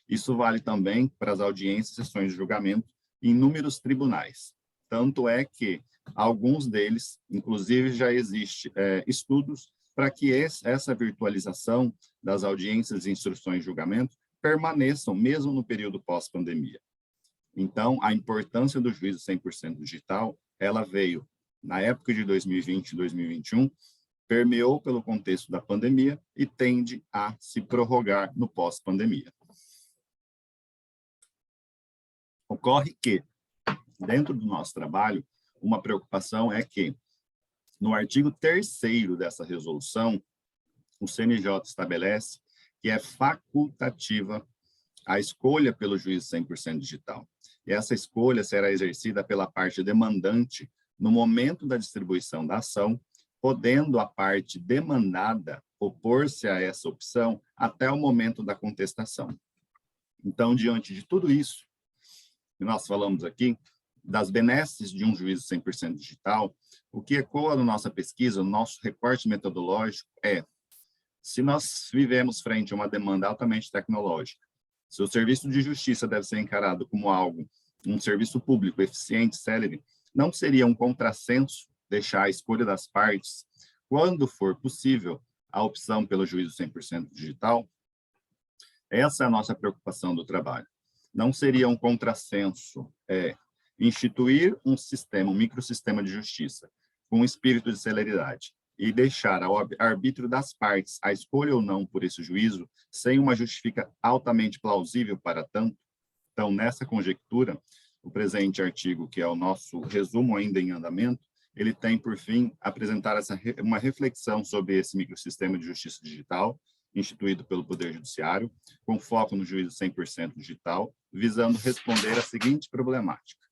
Isso vale também para as audiências e sessões de julgamento em inúmeros tribunais. Tanto é que alguns deles, inclusive, já existem estudos para que essa virtualização das audiências e instruções de julgamento permaneçam mesmo no período pós-pandemia. Então, a importância do juízo 100% digital, ela veio na época de 2020 e 2021, permeou pelo contexto da pandemia e tende a se prorrogar no pós-pandemia. Ocorre que, dentro do nosso trabalho, uma preocupação é que, no artigo 3º dessa resolução, o CNJ estabelece que é facultativa a escolha pelo juízo 100% digital. E essa escolha será exercida pela parte demandante no momento da distribuição da ação, podendo a parte demandada opor-se a essa opção até o momento da contestação. Então, diante de tudo isso, que nós falamos aqui, das benesses de um juízo 100% digital, o que ecoa na nossa pesquisa, no nosso recorte metodológico é, se nós vivemos frente a uma demanda altamente tecnológica, se o serviço de justiça deve ser encarado como um serviço público eficiente, célere, não seria um contrassenso deixar a escolha das partes, quando for possível, a opção pelo juízo 100% digital? Essa é a nossa preocupação do trabalho. Não seria um contrassenso instituir um microsistema de justiça com espírito de celeridade e deixar ao arbítrio das partes a escolha ou não por esse juízo, sem uma justificativa altamente plausível para tanto? Então, nessa conjectura, o presente artigo, que é o nosso resumo ainda em andamento, ele tem, por fim, apresentar uma reflexão sobre esse microsistema de justiça digital, instituído pelo Poder Judiciário, com foco no juízo 100% digital, visando responder à seguinte problemática.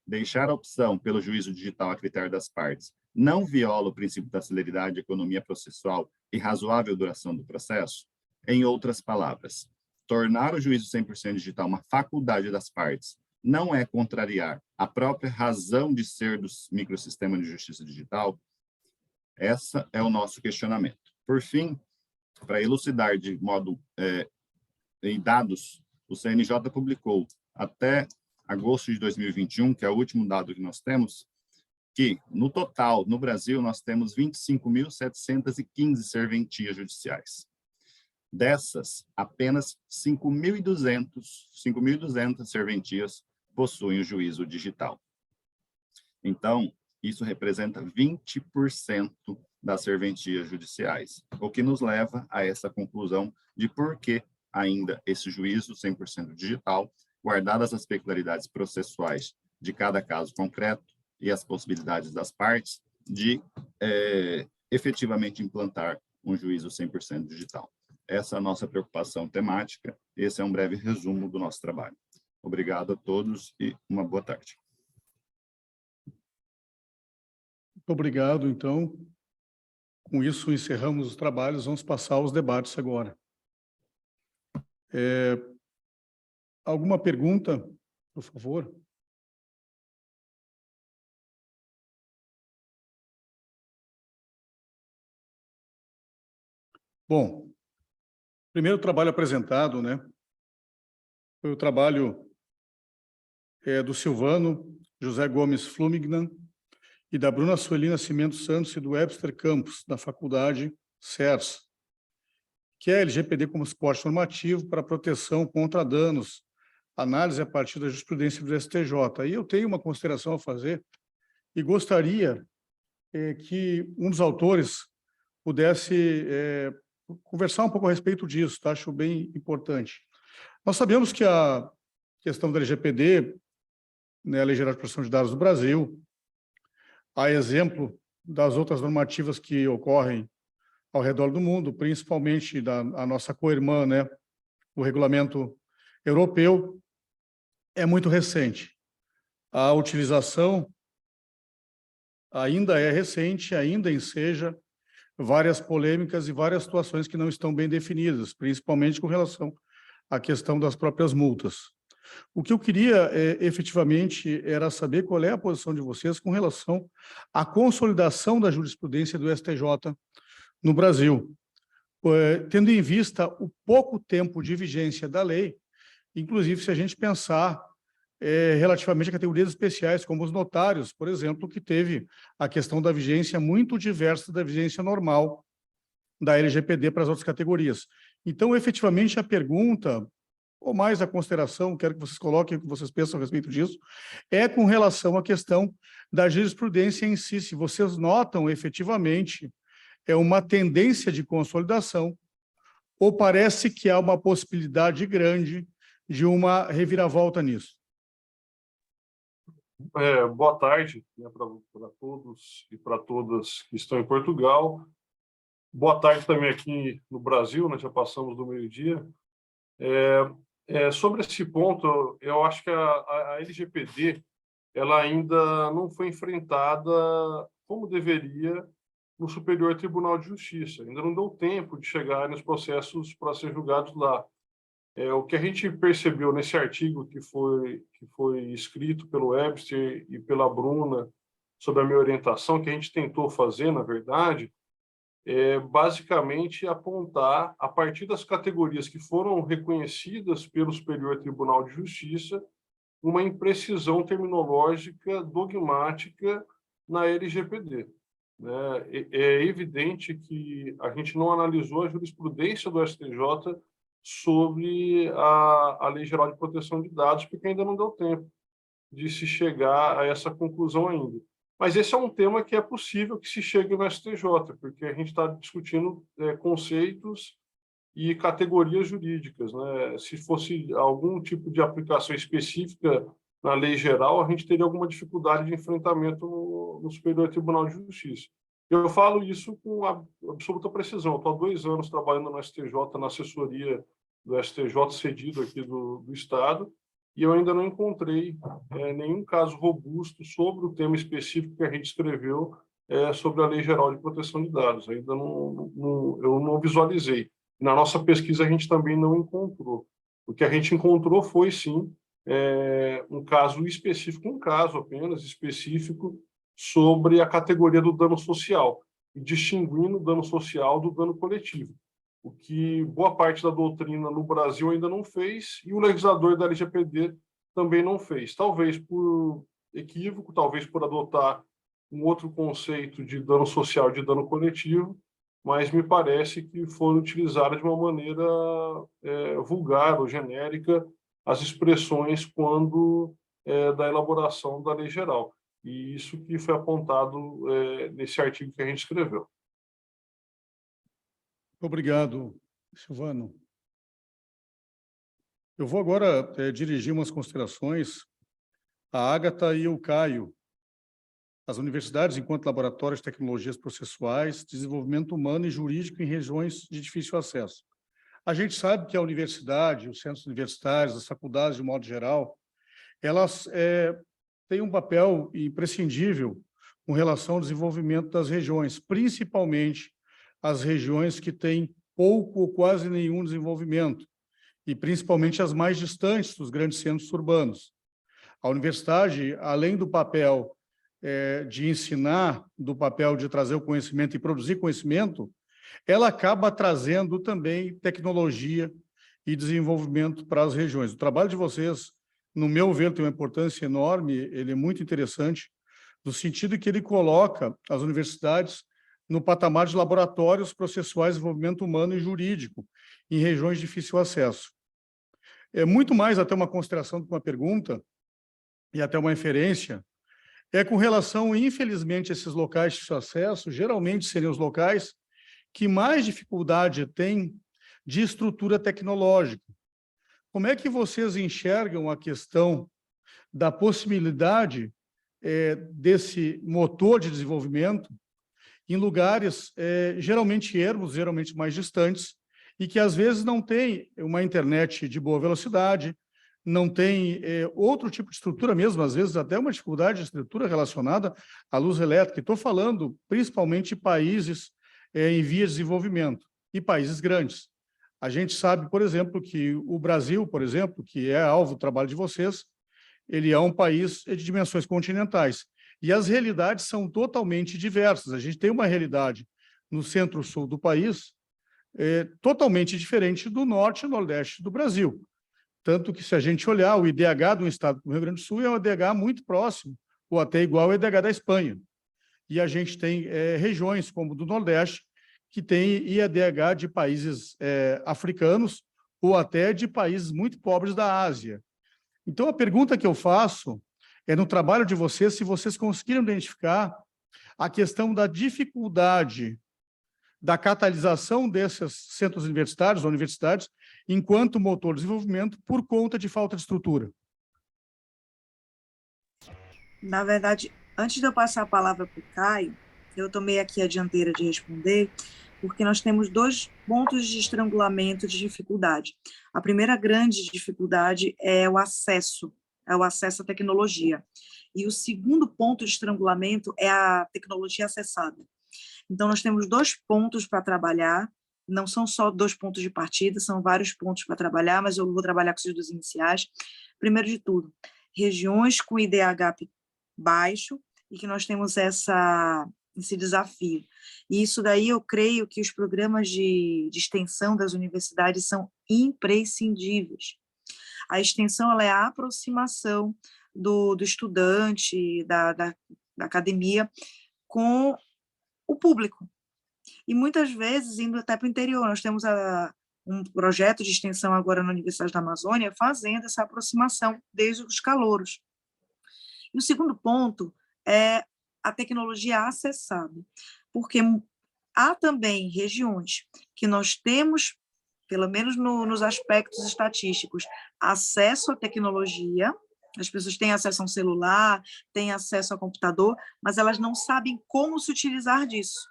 Deixar a opção pelo juízo digital a critério das partes não viola o princípio da celeridade, economia processual e razoável duração do processo? Em outras palavras, tornar o juízo 100% digital uma faculdade das partes não é contrariar a própria razão de ser do microsistema de justiça digital? Esse é o nosso questionamento. Por fim, para elucidar de modo em dados, o CNJ publicou até agosto de 2021, que é o último dado que nós temos, que no total, no Brasil, nós temos 25.715 serventias judiciais. Dessas, apenas 5.200 serventias possuem o juízo digital. Então, isso representa 20% das serventias judiciais, o que nos leva a essa conclusão de por que ainda esse juízo 100% digital, guardadas as peculiaridades processuais de cada caso concreto e as possibilidades das partes de efetivamente implantar um juízo 100% digital. Essa é a nossa preocupação temática, esse é um breve resumo do nosso trabalho. Obrigado a todos e uma boa tarde. Muito obrigado, então. Com isso, encerramos os trabalhos, vamos passar aos debates agora. Alguma pergunta, por favor? Bom, o primeiro trabalho apresentado, né, foi o trabalho do Silvano José Gomes Flumignan e da Bruna Sueli Nascimento Santos e do Webster Campos, da Faculdade CERS, que é a LGPD como suporte normativo para proteção contra danos, análise a partir da jurisprudência do STJ. Aí eu tenho uma consideração a fazer e gostaria que um dos autores pudesse conversar um pouco a respeito disso, tá? Acho bem importante. Nós sabemos que a questão da LGPD, né, a Lei Geral de Proteção de Dados do Brasil, a exemplo das outras normativas que ocorrem ao redor do mundo, principalmente a nossa co-irmã, né, o Regulamento Europeu, é muito recente. A utilização ainda é recente, ainda enseja várias polêmicas e várias situações que não estão bem definidas, principalmente com relação à questão das próprias multas. O que eu queria, efetivamente, era saber qual é a posição de vocês com relação à consolidação da jurisprudência do STJ no Brasil, tendo em vista o pouco tempo de vigência da lei, inclusive se a gente pensar relativamente a categorias especiais, como os notários, por exemplo, que teve a questão da vigência muito diversa da vigência normal da LGPD para as outras categorias. Então, efetivamente, a pergunta, ou mais a consideração, quero que vocês coloquem o que vocês pensam a respeito disso, é com relação à questão da jurisprudência em si. Se vocês notam, efetivamente, uma tendência de consolidação, ou parece que há uma possibilidade grande de uma reviravolta nisso? Boa tarde, né, para todos e para todas que estão em Portugal. Boa tarde também aqui no Brasil, né, já passamos do meio-dia. Sobre esse ponto, eu acho que a LGPD ela ainda não foi enfrentada como deveria no Superior Tribunal de Justiça. Ainda não deu tempo de chegar nos processos para ser julgados lá. O que a gente percebeu nesse artigo que foi escrito pelo Webster e pela Bruna sobre a minha orientação, que a gente tentou fazer, na verdade, é basicamente apontar, a partir das categorias que foram reconhecidas pelo Superior Tribunal de Justiça, uma imprecisão terminológica dogmática na LGPD. É evidente que a gente não analisou a jurisprudência do STJ sobre a Lei Geral de Proteção de Dados, porque ainda não deu tempo de se chegar a essa conclusão ainda. Mas esse é um tema que é possível que se chegue no STJ, porque a gente está discutindo conceitos e categorias jurídicas, né? Se fosse algum tipo de aplicação específica na lei geral, a gente teria alguma dificuldade de enfrentamento no Superior Tribunal de Justiça. Eu falo isso com absoluta precisão. Estou há 2 anos trabalhando no STJ, na assessoria do STJ cedido aqui do Estado, e eu ainda não encontrei nenhum caso robusto sobre o tema específico que a gente escreveu sobre a Lei Geral de Proteção de Dados. Ainda eu não visualizei. Na nossa pesquisa, a gente também não encontrou. O que a gente encontrou foi, sim, um caso específico, um caso apenas específico, sobre a categoria do dano social, e distinguindo o dano social do dano coletivo, o que boa parte da doutrina no Brasil ainda não fez, e o legislador da LGPD também não fez. Talvez por equívoco, talvez por adotar um outro conceito de dano social e de dano coletivo, mas me parece que foram utilizadas de uma maneira vulgar ou genérica as expressões quando da elaboração da lei geral. E isso que foi apontado nesse artigo que a gente escreveu. Obrigado, Silvano. Eu vou agora dirigir umas considerações à Ágata e ao Caio. As universidades, enquanto laboratórios de tecnologias processuais, desenvolvimento humano e jurídico em regiões de difícil acesso. A gente sabe que a universidade, os centros universitários, as faculdades, de modo geral, elas têm um papel imprescindível com relação ao desenvolvimento das regiões, principalmente as regiões que têm pouco ou quase nenhum desenvolvimento, e principalmente as mais distantes dos grandes centros urbanos. A universidade, além do papel de ensinar, do papel de trazer o conhecimento e produzir conhecimento, ela acaba trazendo também tecnologia e desenvolvimento para as regiões. O trabalho de vocês, no meu ver, tem uma importância enorme, ele é muito interessante, no sentido que ele coloca as universidades no patamar de laboratórios processuais de desenvolvimento humano e jurídico, em regiões de difícil acesso. É muito mais até uma consideração do que uma pergunta, e até uma inferência, com relação, infelizmente, a esses locais de difícil acesso, geralmente seriam os locais que mais dificuldade tem de estrutura tecnológica. Como é que vocês enxergam a questão da possibilidade desse motor de desenvolvimento em lugares geralmente ermos, geralmente mais distantes, e que às vezes não tem uma internet de boa velocidade, não tem outro tipo de estrutura mesmo, às vezes até uma dificuldade de estrutura relacionada à luz elétrica. Estou falando principalmente de países em vias de desenvolvimento e países grandes. A gente sabe, por exemplo, que o Brasil, por exemplo, que é alvo do trabalho de vocês, ele é um país de dimensões continentais. E as realidades são totalmente diversas. A gente tem uma realidade no centro-sul do país totalmente diferente do norte e nordeste do Brasil. Tanto que, se a gente olhar, o IDH do estado do Rio Grande do Sul é um IDH muito próximo, ou até igual ao IDH da Espanha. E a gente tem regiões, como do Nordeste, que tem IDH de países africanos ou até de países muito pobres da Ásia. Então, a pergunta que eu faço é, no trabalho de vocês, se vocês conseguiram identificar a questão da dificuldade da catalisação desses centros universitários, ou universidades, enquanto motor de desenvolvimento, por conta de falta de estrutura. Na verdade, antes de eu passar a palavra para o Caio, eu tomei aqui a dianteira de responder, porque nós temos 2 pontos de estrangulamento de dificuldade. A primeira grande dificuldade é o acesso à tecnologia. E o segundo ponto de estrangulamento é a tecnologia acessada. Então, nós temos 2 pontos para trabalhar, não são só 2 pontos de partida, são vários pontos para trabalhar, mas eu vou trabalhar com esses 2 iniciais. Primeiro de tudo, regiões com IDH baixo e que nós temos esse desafio. E isso daí eu creio que os programas de extensão das universidades são imprescindíveis. A extensão ela é a aproximação do estudante, da academia, com o público. E muitas vezes indo até para o interior. Nós temos um projeto de extensão agora na Universidade da Amazônia fazendo essa aproximação desde os calouros. E o segundo ponto é a tecnologia acessada, porque há também regiões que nós temos, pelo menos nos aspectos estatísticos, acesso à tecnologia, as pessoas têm acesso a um celular, têm acesso a computador, mas elas não sabem como se utilizar disso.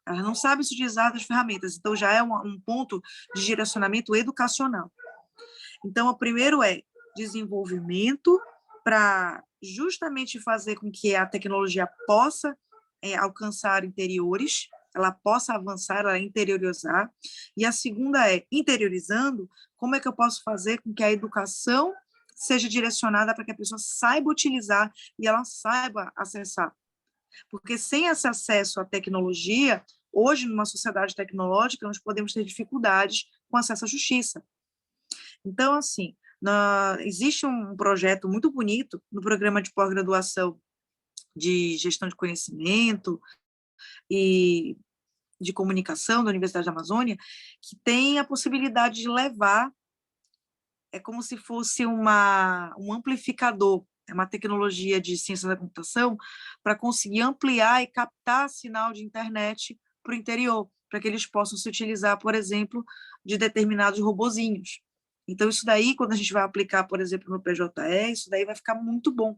Elas não sabem se utilizar das ferramentas, então já é um ponto de direcionamento educacional. Então, o primeiro é desenvolvimento para justamente fazer com que a tecnologia possa alcançar interiores, ela possa avançar, ela interiorizar. E a segunda é, interiorizando, como é que eu posso fazer com que a educação seja direcionada para que a pessoa saiba utilizar e ela saiba acessar. Porque sem esse acesso à tecnologia, hoje, numa sociedade tecnológica, nós podemos ter dificuldades com acesso à justiça. Então, assim, existe um projeto muito bonito no programa de pós-graduação de gestão de conhecimento e de comunicação da Universidade da Amazônia, que tem a possibilidade de levar, é como se fosse um amplificador, é uma tecnologia de ciência da computação, para conseguir ampliar e captar sinal de internet para o interior, para que eles possam se utilizar, por exemplo, de determinados robozinhos. Então, isso daí, quando a gente vai aplicar, por exemplo, no PJE, isso daí vai ficar muito bom.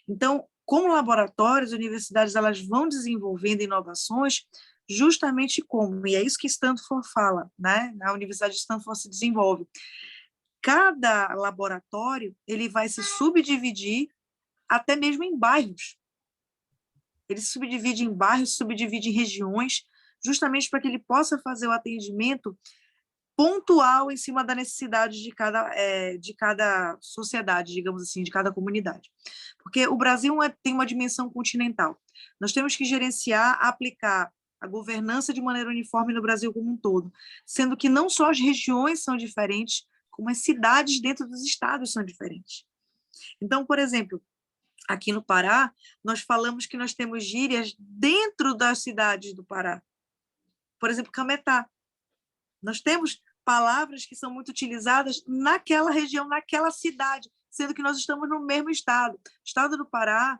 Então, como laboratórios, as universidades elas vão desenvolvendo inovações justamente como, e é isso que Stanford fala, né? Na Universidade de Stanford se desenvolve. Cada laboratório ele vai se subdividir até mesmo em bairros. Ele se subdivide em bairros, subdivide em regiões, justamente para que ele possa fazer o atendimento pontual em cima da necessidade de cada sociedade, digamos assim, de cada comunidade. Porque o Brasil tem uma dimensão continental. Nós temos que gerenciar, aplicar a governança de maneira uniforme no Brasil como um todo, sendo que não só as regiões são diferentes, como as cidades dentro dos estados são diferentes. Então, por exemplo, aqui no Pará, nós falamos que nós temos gírias dentro das cidades do Pará. Por exemplo, cametá. Nós temos palavras que são muito utilizadas naquela região, naquela cidade, sendo que nós estamos no mesmo estado. O estado do Pará,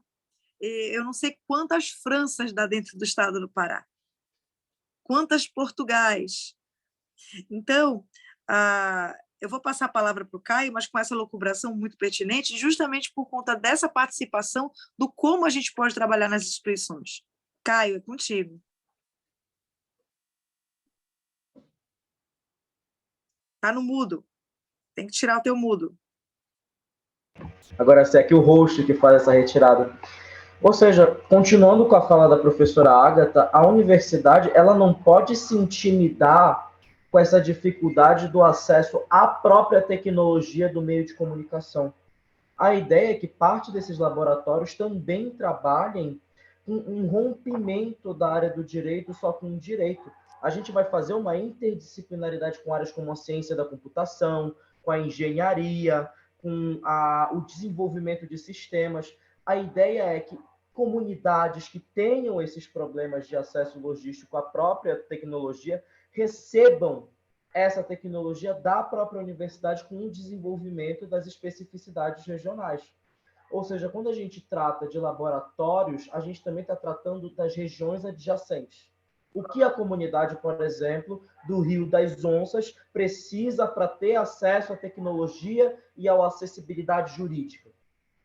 eu não sei quantas Franças dá dentro do estado do Pará. Quantas Portugais? Então, eu vou passar a palavra para o Caio, mas com essa locubração muito pertinente, justamente por conta dessa participação do como a gente pode trabalhar nas instituições. Caio, é contigo. Está no mudo. Tem que tirar o teu mudo. Agora, se é aqui o host que faz essa retirada. Ou seja, continuando com a fala da professora Ágata, a universidade ela não pode se intimidar com essa dificuldade do acesso à própria tecnologia do meio de comunicação. A ideia é que parte desses laboratórios também trabalhem com um rompimento da área do direito só com o direito. A gente vai fazer uma interdisciplinaridade com áreas como a ciência da computação, com a engenharia, com o desenvolvimento de sistemas. A ideia é que comunidades que tenham esses problemas de acesso logístico à própria tecnologia recebam essa tecnologia da própria universidade com o desenvolvimento das especificidades regionais. Ou seja, quando a gente trata de laboratórios, a gente também está tratando das regiões adjacentes. O que a comunidade, por exemplo, do Rio das Onças precisa para ter acesso à tecnologia e à acessibilidade jurídica?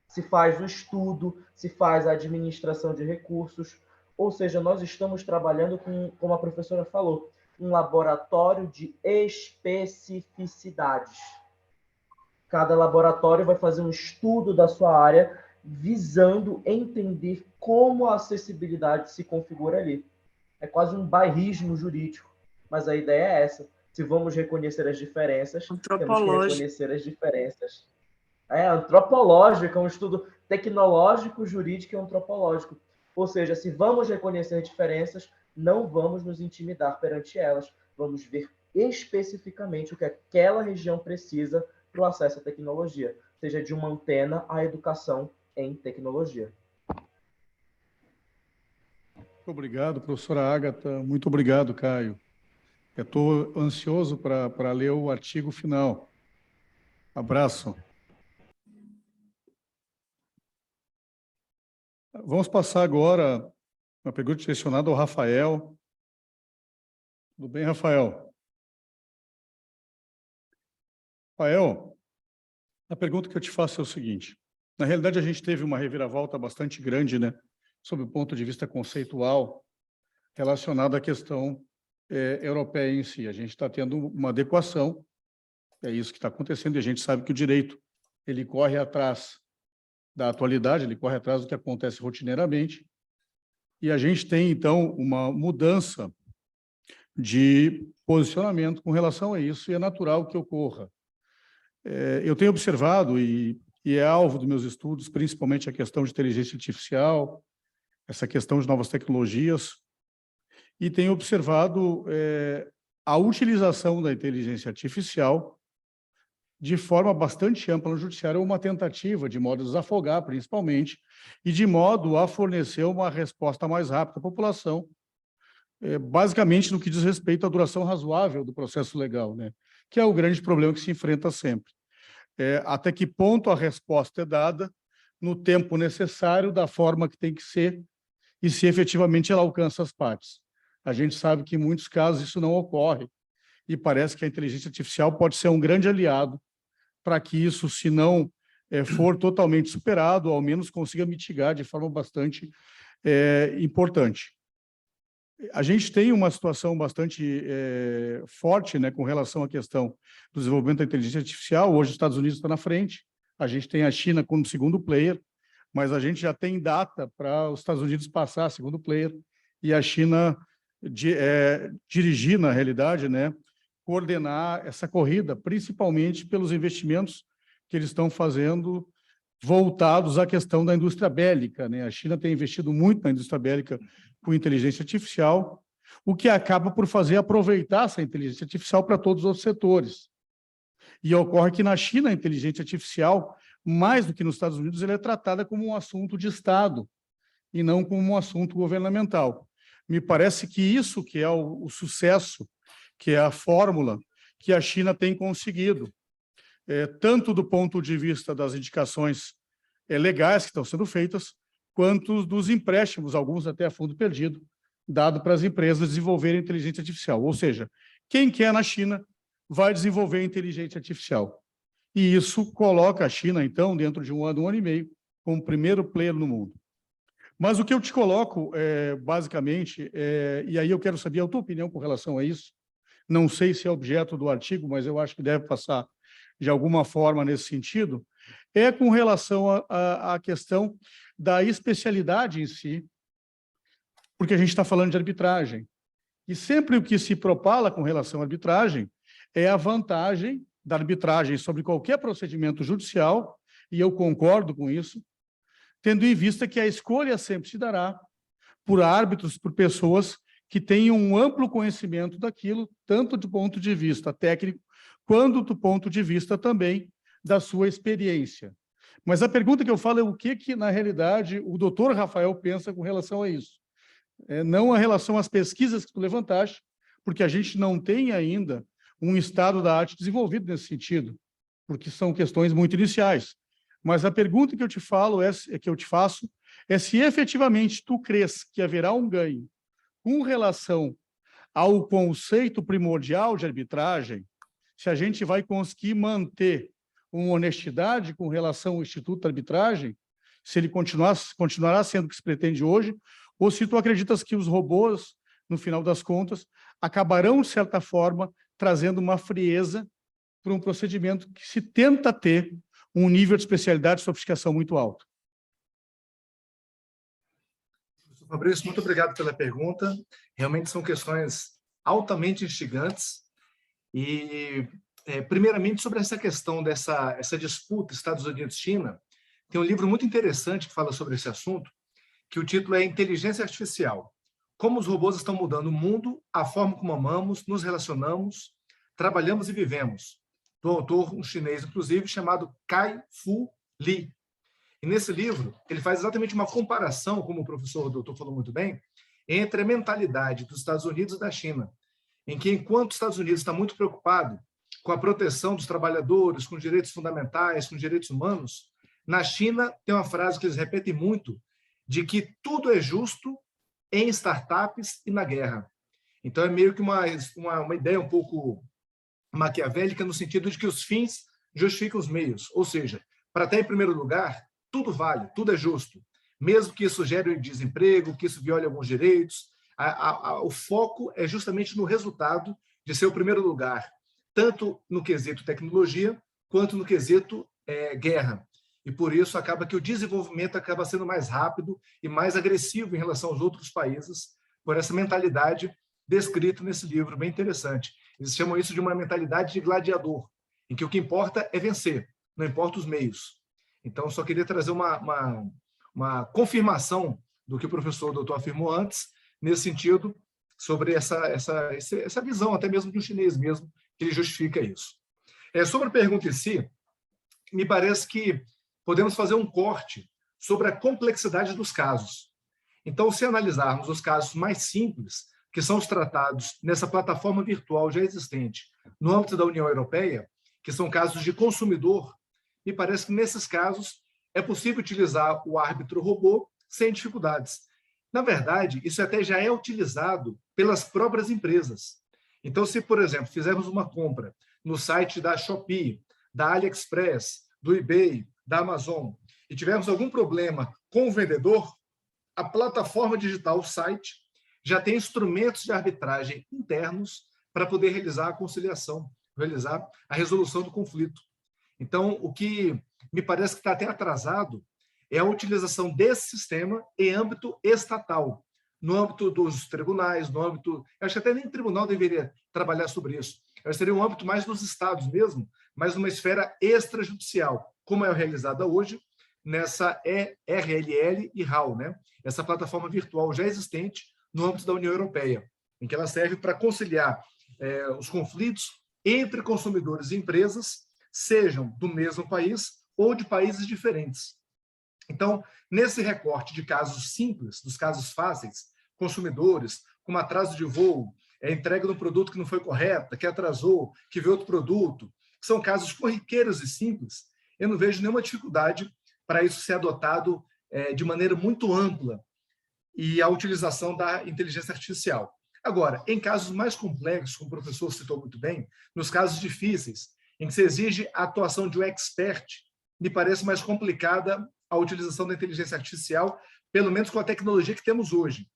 Se faz o estudo, se faz a administração de recursos. Ou seja, nós estamos trabalhando com, como a professora falou, um laboratório de especificidades. Cada laboratório vai fazer um estudo da sua área visando entender como a acessibilidade se configura ali. É quase um bairrismo jurídico, mas a ideia é essa. Se vamos reconhecer as diferenças, temos que reconhecer as diferenças. É antropológico, é um estudo tecnológico, jurídico e antropológico. Ou seja, se vamos reconhecer diferenças, não vamos nos intimidar perante elas. Vamos ver especificamente o que aquela região precisa para o acesso à tecnologia, seja de uma antena à educação em tecnologia. Muito obrigado, professora Ágata. Muito obrigado, Caio. Eu estou ansioso para ler o artigo final. Abraço. Vamos passar agora uma pergunta direcionada ao Rafael. Tudo bem, Rafael? Rafael, a pergunta que eu te faço é o seguinte. Na realidade, a gente teve uma reviravolta bastante grande, né, sob o ponto de vista conceitual, relacionada à questão europeia em si. A gente está tendo uma adequação, é isso que está acontecendo, e a gente sabe que o direito ele corre atrás da atualidade, ele corre atrás do que acontece rotineiramente, e a gente tem, então, uma mudança de posicionamento com relação a isso, e é natural que ocorra. Eu tenho observado, e é alvo dos meus estudos, principalmente a questão de inteligência artificial, essa questão de novas tecnologias, e tenho observado a utilização da inteligência artificial de forma bastante ampla no judiciário, uma tentativa de modo a desafogar, principalmente, e de modo a fornecer uma resposta mais rápida à população, basicamente no que diz respeito à duração razoável do processo legal, né? Que é o grande problema que se enfrenta sempre. Até que ponto a resposta é dada no tempo necessário, da forma que tem que ser, e se efetivamente ela alcança as partes. A gente sabe que em muitos casos isso não ocorre, e parece que a inteligência artificial pode ser um grande aliado para que isso, se não for totalmente superado, ao menos consiga mitigar de forma bastante importante. A gente tem uma situação bastante forte, né, com relação à questão do desenvolvimento da inteligência artificial. Hoje os Estados Unidos está na frente, a gente tem a China como segundo player, mas a gente já tem data para os Estados Unidos passar a segundo player e a China dirigir, na realidade, né, coordenar essa corrida, principalmente pelos investimentos que eles estão fazendo voltados à questão da indústria bélica, né? A China tem investido muito na indústria bélica com inteligência artificial, o que acaba por fazer aproveitar essa inteligência artificial para todos os outros setores. E ocorre que na China a inteligência artificial, mais do que nos Estados Unidos, ela é tratada como um assunto de Estado e não como um assunto governamental. Me parece que isso que é o sucesso, que é a fórmula que a China tem conseguido, tanto do ponto de vista das indicações legais que estão sendo feitas, quanto dos empréstimos, alguns até a fundo perdido, dado para as empresas desenvolverem inteligência artificial. Ou seja, quem quer na China vai desenvolver inteligência artificial. E isso coloca a China, então, dentro de um ano e meio, como o primeiro player no mundo. Mas o que eu te coloco, basicamente, e aí eu quero saber a tua opinião com relação a isso, não sei se é objeto do artigo, mas eu acho que deve passar de alguma forma nesse sentido, é com relação à questão da especialidade em si, porque a gente está falando de arbitragem. E sempre o que se propala com relação à arbitragem é a vantagem da arbitragem sobre qualquer procedimento judicial, e eu concordo com isso, tendo em vista que a escolha sempre se dará por árbitros, por pessoas que tenham um amplo conhecimento daquilo, tanto do ponto de vista técnico, quanto do ponto de vista também da sua experiência. Mas a pergunta que eu falo é o que na realidade, o doutor Rafael pensa com relação a isso. Não a relação às pesquisas que tu levantaste, porque a gente não tem ainda um estado da arte desenvolvido nesse sentido, porque são questões muito iniciais. Mas a pergunta que eu te faço é se efetivamente tu crês que haverá um ganho com relação ao conceito primordial de arbitragem, se a gente vai conseguir manter uma honestidade com relação ao Instituto de Arbitragem, se ele continuará sendo o que se pretende hoje, ou se tu acreditas que os robôs, no final das contas, acabarão, de certa forma, trazendo uma frieza para um procedimento que se tenta ter um nível de especialidade e sofisticação muito alto. Professor Fabrício, muito obrigado pela pergunta. Realmente são questões altamente instigantes. E, primeiramente, sobre essa questão essa disputa Estados Unidos-China, tem um livro muito interessante que fala sobre esse assunto, que o título é Inteligência Artificial. Como os robôs estão mudando o mundo, a forma como amamos, nos relacionamos, trabalhamos e vivemos. Do autor, um chinês, inclusive, chamado Kai-Fu Lee. E nesse livro, ele faz exatamente uma comparação, como o professor doutor falou muito bem, entre a mentalidade dos Estados Unidos e da China, em que, enquanto os Estados Unidos está muito preocupado com a proteção dos trabalhadores, com direitos fundamentais, com direitos humanos, na China tem uma frase que eles repetem muito, de que tudo é justo em startups e na guerra. Então, é meio que uma ideia um pouco maquiavélica no sentido de que os fins justificam os meios. Ou seja, para estar em primeiro lugar, tudo vale, tudo é justo. Mesmo que isso gere desemprego, que isso viole alguns direitos, o foco é justamente no resultado de ser o primeiro lugar, tanto no quesito tecnologia, quanto no quesito guerra. E por isso acaba que o desenvolvimento acaba sendo mais rápido e mais agressivo em relação aos outros países, por essa mentalidade descrita nesse livro, bem interessante. Eles chamam isso de uma mentalidade de gladiador, em que o que importa é vencer, não importa os meios. Então, só queria trazer uma confirmação do que o professor doutor afirmou antes, nesse sentido, sobre essa visão, até mesmo do chinês mesmo, que ele justifica isso. Sobre a pergunta em si, me parece que podemos fazer um corte sobre a complexidade dos casos. Então, se analisarmos os casos mais simples, que são os tratados nessa plataforma virtual já existente no âmbito da União Europeia, que são casos de consumidor, me parece que nesses casos é possível utilizar o árbitro robô sem dificuldades. Na verdade, isso até já é utilizado pelas próprias empresas. Então, se, por exemplo, fizermos uma compra no site da Shopee, da AliExpress, do eBay, da Amazon, e tivermos algum problema com o vendedor, a plataforma digital, o site, já tem instrumentos de arbitragem internos para poder realizar a conciliação, realizar a resolução do conflito. Então, o que me parece que está até atrasado é a utilização desse sistema em âmbito estatal, no âmbito dos tribunais, no âmbito... Acho que até nem o tribunal deveria trabalhar sobre isso. Seria um âmbito mais dos estados mesmo, mas numa esfera extrajudicial, como é realizada hoje nessa RLL e RAL, né? Essa plataforma virtual já existente no âmbito da União Europeia, em que ela serve para conciliar os conflitos entre consumidores e empresas, sejam do mesmo país ou de países diferentes. Então, nesse recorte de casos simples, dos casos fáceis, consumidores, como atraso de voo, entrega de um produto que não foi correta, que atrasou, que veio outro produto, que são casos corriqueiros e simples, eu não vejo nenhuma dificuldade para isso ser adotado de maneira muito ampla e a utilização da inteligência artificial. Agora, em casos mais complexos, como o professor citou muito bem, nos casos difíceis, em que se exige a atuação de um expert, me parece mais complicada a utilização da inteligência artificial, pelo menos com a tecnologia que temos hoje.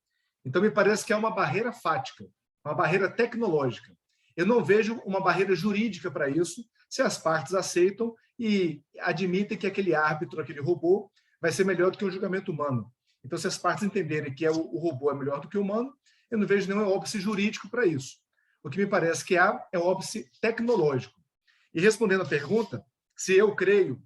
Então, me parece que é uma barreira fática, uma barreira tecnológica. Eu não vejo uma barreira jurídica para isso, se as partes aceitam e admitem que aquele árbitro, aquele robô, vai ser melhor do que um julgamento humano. Então, se as partes entenderem que o robô é melhor do que o humano, eu não vejo nenhum óbice jurídico para isso. O que me parece que há é um óbice tecnológico. E respondendo à pergunta, se eu creio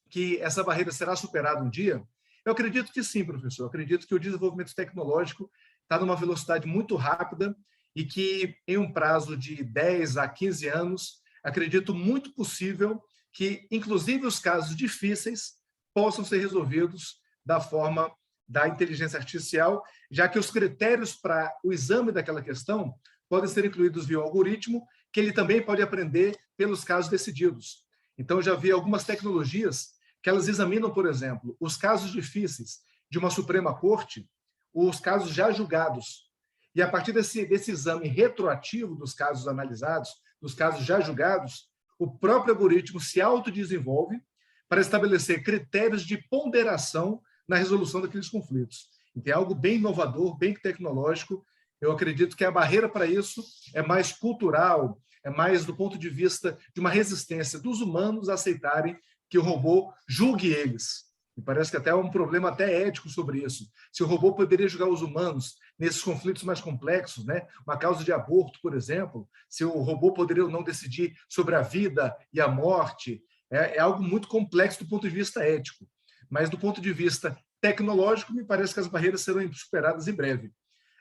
que essa barreira será superada um dia, eu acredito que sim, professor. Eu acredito que o desenvolvimento tecnológico está numa velocidade muito rápida e que, em um prazo de 10 a 15 anos, acredito muito possível que, inclusive, os casos difíceis possam ser resolvidos da forma da inteligência artificial, já que os critérios para o exame daquela questão podem ser incluídos via um algoritmo, que ele também pode aprender pelos casos decididos. Então, eu já vi algumas tecnologias que elas examinam, por exemplo, os casos difíceis de uma Suprema Corte, os casos já julgados. E, a partir desse exame retroativo dos casos analisados, dos casos já julgados, o próprio algoritmo se autodesenvolve para estabelecer critérios de ponderação na resolução daqueles conflitos. Então, é algo bem inovador, bem tecnológico. Eu acredito que a barreira para isso é mais cultural, é mais do ponto de vista de uma resistência dos humanos a aceitarem que o robô julgue eles. Me parece que até há um problema até ético sobre isso. Se o robô poderia julgar os humanos nesses conflitos mais complexos, né? Uma causa de aborto, por exemplo, se o robô poderia ou não decidir sobre a vida e a morte, é algo muito complexo do ponto de vista ético. Mas, do ponto de vista tecnológico, me parece que as barreiras serão superadas em breve.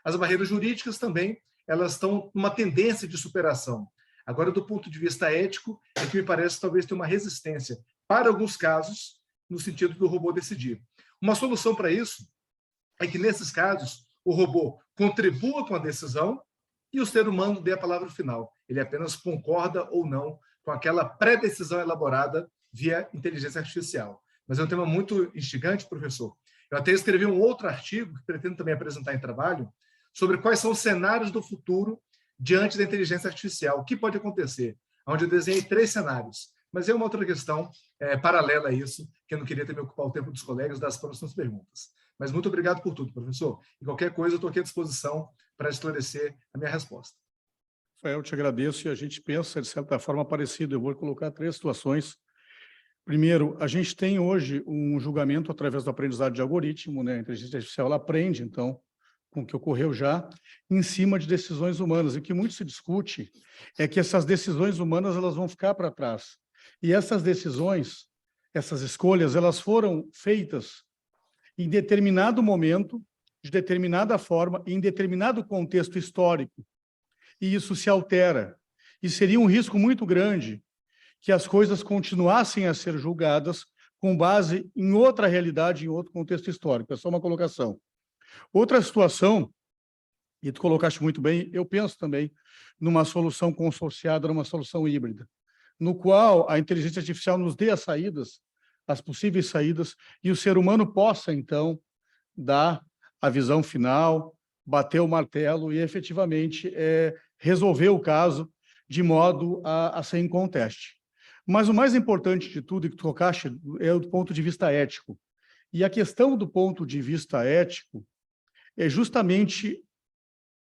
As barreiras jurídicas também, elas estão numa tendência de superação. Agora, do ponto de vista ético, é que me parece que talvez tenha uma resistência para alguns casos, no sentido do robô decidir. Uma solução para isso é que, nesses casos, o robô contribua com a decisão e o ser humano dê a palavra final. Ele apenas concorda ou não com aquela pré-decisão elaborada via inteligência artificial. Mas é um tema muito instigante, professor. Eu até escrevi um outro artigo, que pretendo também apresentar em trabalho, sobre quais são os cenários do futuro diante da inteligência artificial. O que pode acontecer? Onde eu desenhei 3 cenários. Mas é uma outra questão paralela a isso, que eu não queria também ocupar o tempo dos colegas das próximas perguntas. Mas muito obrigado por tudo, professor. E qualquer coisa, eu estou aqui à disposição para esclarecer a minha resposta. Rafael, eu te agradeço e a gente pensa, de certa forma, parecido. Eu vou colocar 3 situações. Primeiro, a gente tem hoje um julgamento através do aprendizado de algoritmo, né? A inteligência artificial ela aprende, então, com o que ocorreu já, em cima de decisões humanas. E o que muito se discute é que essas decisões humanas elas vão ficar para trás. E essas decisões, essas escolhas, elas foram feitas em determinado momento, de determinada forma, em determinado contexto histórico. E isso se altera. E seria um risco muito grande que as coisas continuassem a ser julgadas com base em outra realidade, em outro contexto histórico. É só uma colocação. Outra situação, e tu colocaste muito bem, eu penso também numa solução consorciada, numa solução híbrida, no qual a inteligência artificial nos dê as saídas, as possíveis saídas, e o ser humano possa, então, dar a visão final, bater o martelo e, efetivamente, resolver o caso de modo a ser inconteste. Mas o mais importante de tudo, e que tu tocaste, é o ponto de vista ético. E a questão do ponto de vista ético é justamente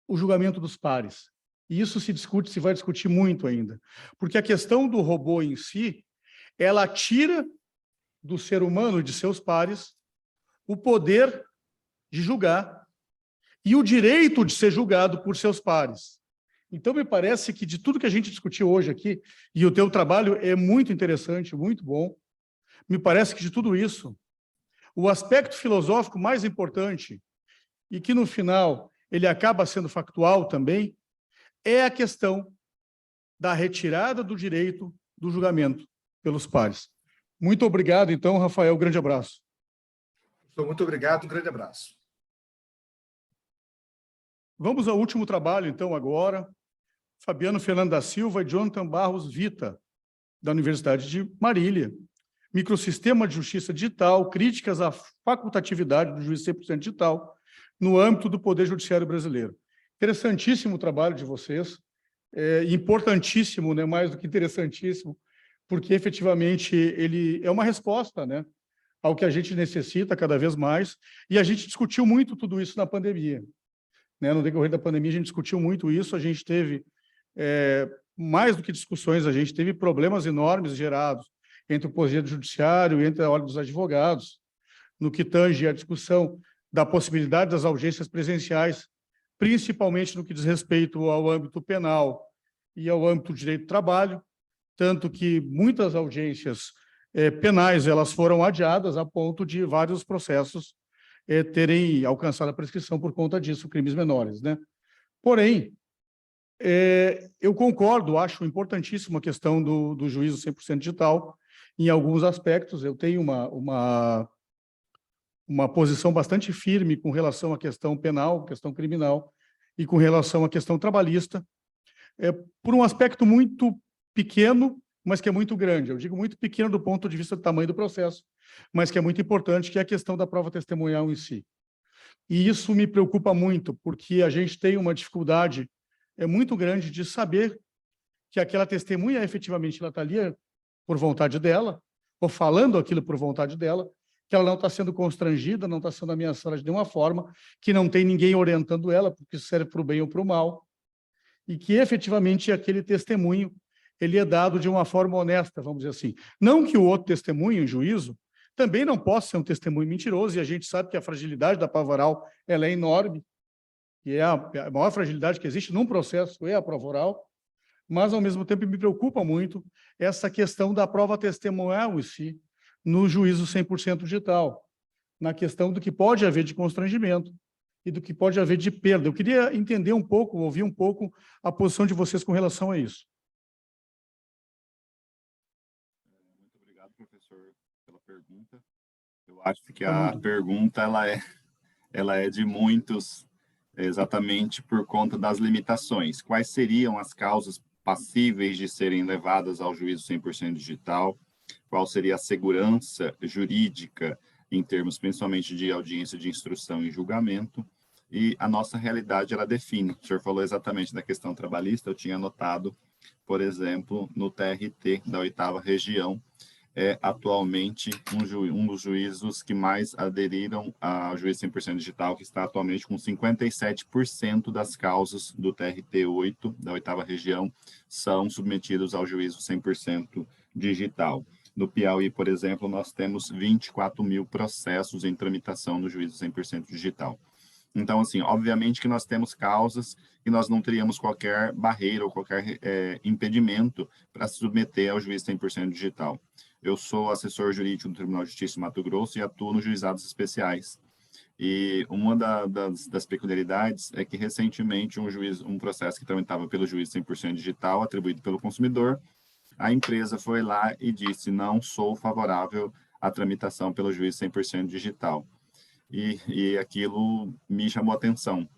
o julgamento dos pares. E isso se vai discutir muito ainda. Porque a questão do robô em si, ela tira do ser humano, de seus pares, o poder de julgar e o direito de ser julgado por seus pares. Então, me parece que de tudo que a gente discutiu hoje aqui, e o teu trabalho é muito interessante, muito bom, me parece que de tudo isso, o aspecto filosófico mais importante, e que no final ele acaba sendo factual também, é a questão da retirada do direito do julgamento pelos pares. Muito obrigado, então, Rafael, grande abraço. Muito obrigado, um grande abraço. Vamos ao último trabalho, então, agora. Fabiano Fernando da Silva e Jonathan Barros Vita, da Universidade de Marília. Microsistema de Justiça Digital, críticas à facultatividade do juiz 100% digital, no âmbito do Poder Judiciário brasileiro. Interessantíssimo o trabalho de vocês, importantíssimo, né, mais do que interessantíssimo, porque efetivamente ele é uma resposta, né, ao que a gente necessita cada vez mais, e a gente discutiu muito tudo isso na pandemia. Né? No decorrer da pandemia, a gente discutiu muito isso, a gente teve, mais do que discussões, a gente teve problemas enormes gerados entre o Poder Judiciário e entre a Ordem dos Advogados, no que tange a discussão da possibilidade das audiências presenciais, principalmente no que diz respeito ao âmbito penal e ao âmbito do direito do trabalho, tanto que muitas audiências penais elas foram adiadas a ponto de vários processos terem alcançado a prescrição por conta disso, crimes menores, né? Porém, eu concordo, acho importantíssima a questão do juízo 100% digital, em alguns aspectos. Eu tenho uma posição bastante firme com relação à questão penal, questão criminal, e com relação à questão trabalhista, por um aspecto muito pequeno, mas que é muito grande. Eu digo muito pequeno do ponto de vista do tamanho do processo, mas que é muito importante, que é a questão da prova testemunhal em si. E isso me preocupa muito, porque a gente tem uma dificuldade muito grande de saber que aquela testemunha, efetivamente, ela está ali por vontade dela, ou falando aquilo por vontade dela, que ela não está sendo constrangida, não está sendo ameaçada de nenhuma forma, que não tem ninguém orientando ela, porque isso serve para o bem ou para o mal, e que, efetivamente, aquele testemunho ele é dado de uma forma honesta, vamos dizer assim. Não que o outro testemunho, em juízo, também não possa ser um testemunho mentiroso, e a gente sabe que a fragilidade da prova oral ela é enorme, e é a maior fragilidade que existe num processo é a prova oral, mas, ao mesmo tempo, me preocupa muito essa questão da prova testemunhal em si, no juízo 100% digital, na questão do que pode haver de constrangimento e do que pode haver de perda. Eu queria entender um pouco, ouvir um pouco a posição de vocês com relação a isso. Muito obrigado, professor, pela pergunta. Eu acho que a pergunta ela é de muitos, exatamente por conta das limitações. Quais seriam as causas passíveis de serem levadas ao juízo 100% digital? Qual seria a segurança jurídica em termos principalmente de audiência de instrução e julgamento? E a nossa realidade, ela define. O senhor falou exatamente da questão trabalhista, eu tinha anotado, por exemplo, no TRT da 8ª Região, atualmente um dos juízos que mais aderiram ao juízo 100% digital, que está atualmente com 57% das causas do TRT 8 da 8ª Região são submetidos ao juízo 100% digital. No Piauí, por exemplo, nós temos 24 mil processos em tramitação no juízo 100% digital. Então, assim, obviamente que nós temos causas que nós não teríamos qualquer barreira ou qualquer impedimento para se submeter ao juízo 100% digital. Eu sou assessor jurídico do Tribunal de Justiça de Mato Grosso e atuo nos juizados especiais. E uma das peculiaridades é que, recentemente, um processo que tramitava pelo juízo 100% digital, atribuído pelo consumidor, a empresa foi lá e disse: não sou favorável à tramitação pelo juízo 100% digital. E aquilo me chamou a atenção.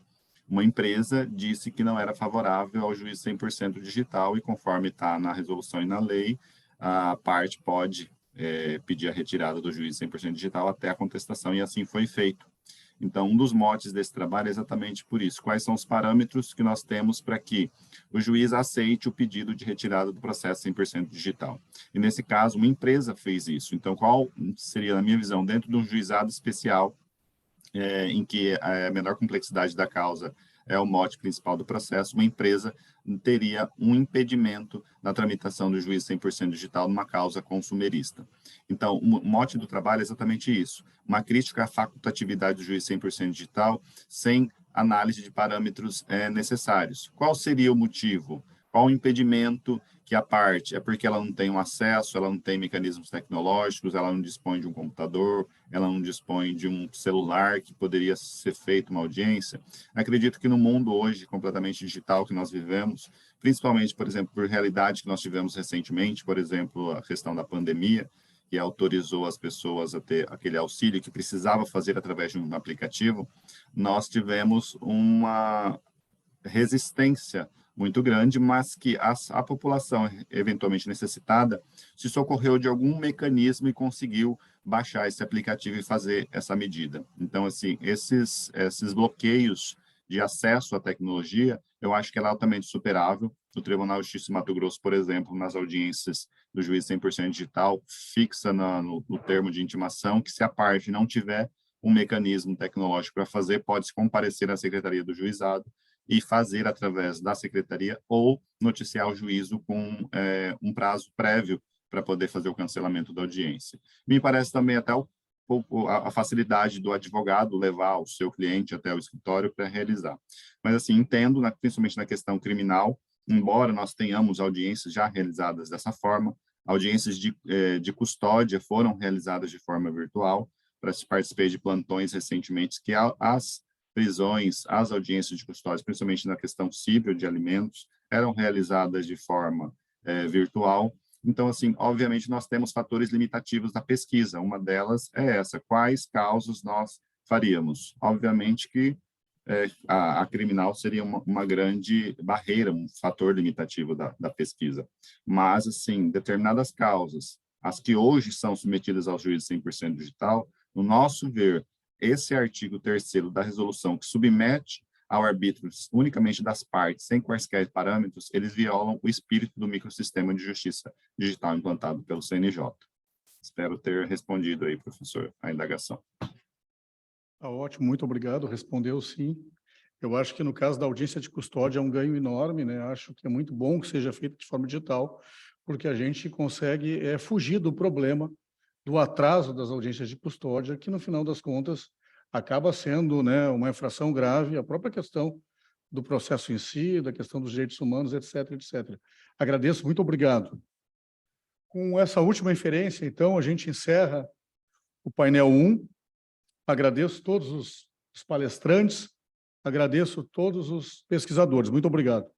Uma empresa disse que não era favorável ao juízo 100% digital e, conforme está na resolução e na lei, a parte pode pedir a retirada do juízo 100% digital até a contestação, e assim foi feito. Então, um dos motes desse trabalho é exatamente por isso. Quais são os parâmetros que nós temos para que o juiz aceite o pedido de retirada do processo 100% digital? E, nesse caso, uma empresa fez isso. Então, qual seria, na minha visão, dentro de um juizado especial, em que a menor complexidade da causa é o mote principal do processo, uma empresa teria um impedimento na tramitação do juízo 100% digital numa causa consumerista. Então, o mote do trabalho é exatamente isso, uma crítica à facultatividade do juízo 100% digital sem análise de parâmetros necessários. Qual seria o motivo? Qual o impedimento que a parte? É porque ela não tem um acesso, ela não tem mecanismos tecnológicos, ela não dispõe de um computador, ela não dispõe de um celular que poderia ser feita uma audiência. Acredito que no mundo hoje completamente digital que nós vivemos, principalmente, por exemplo, por realidade que nós tivemos recentemente, por exemplo, a questão da pandemia, que autorizou as pessoas a ter aquele auxílio que precisava fazer através de um aplicativo, nós tivemos uma resistência muito grande, mas que a população eventualmente necessitada se socorreu de algum mecanismo e conseguiu baixar esse aplicativo e fazer essa medida. Então, assim, esses bloqueios de acesso à tecnologia, eu acho que ela é altamente superável. O Tribunal de Justiça de Mato Grosso, por exemplo, nas audiências do juiz 100% digital, fixa no termo de intimação que se a parte não tiver um mecanismo tecnológico para fazer, pode-se comparecer à Secretaria do Juizado e fazer através da Secretaria ou noticiar o juízo com um prazo prévio para poder fazer o cancelamento da audiência. Me parece também até a facilidade do advogado levar o seu cliente até o escritório para realizar. Mas, assim, entendo, principalmente na questão criminal, embora nós tenhamos audiências já realizadas dessa forma, audiências de custódia foram realizadas de forma virtual. Participei de plantões recentemente que as prisões, as audiências de custódia, principalmente na questão civil de alimentos, eram realizadas de forma virtual. Então, assim, obviamente, nós temos fatores limitativos da pesquisa. Uma delas é essa: quais causas nós faríamos? Obviamente que a criminal seria uma grande barreira, um fator limitativo da pesquisa. Mas, assim, determinadas causas, as que hoje são submetidas ao juízo 100% digital, no nosso ver, esse artigo 3º da resolução, que submete ao arbítrio unicamente das partes, sem quaisquer parâmetros, eles violam o espírito do microsistema de justiça digital implantado pelo CNJ. Espero ter respondido aí, professor, a indagação. Ótimo, muito obrigado. Respondeu sim. Eu acho que no caso da audiência de custódia é um ganho enorme, né? Acho que é muito bom que seja feito de forma digital, porque a gente consegue fugir do problema do atraso das audiências de custódia, que no final das contas acaba sendo, né, uma infração grave, a própria questão do processo em si, da questão dos direitos humanos, etc., etc. Agradeço, muito obrigado. Com essa última inferência, então, a gente encerra o painel 1. Agradeço todos os palestrantes, agradeço todos os pesquisadores. Muito obrigado.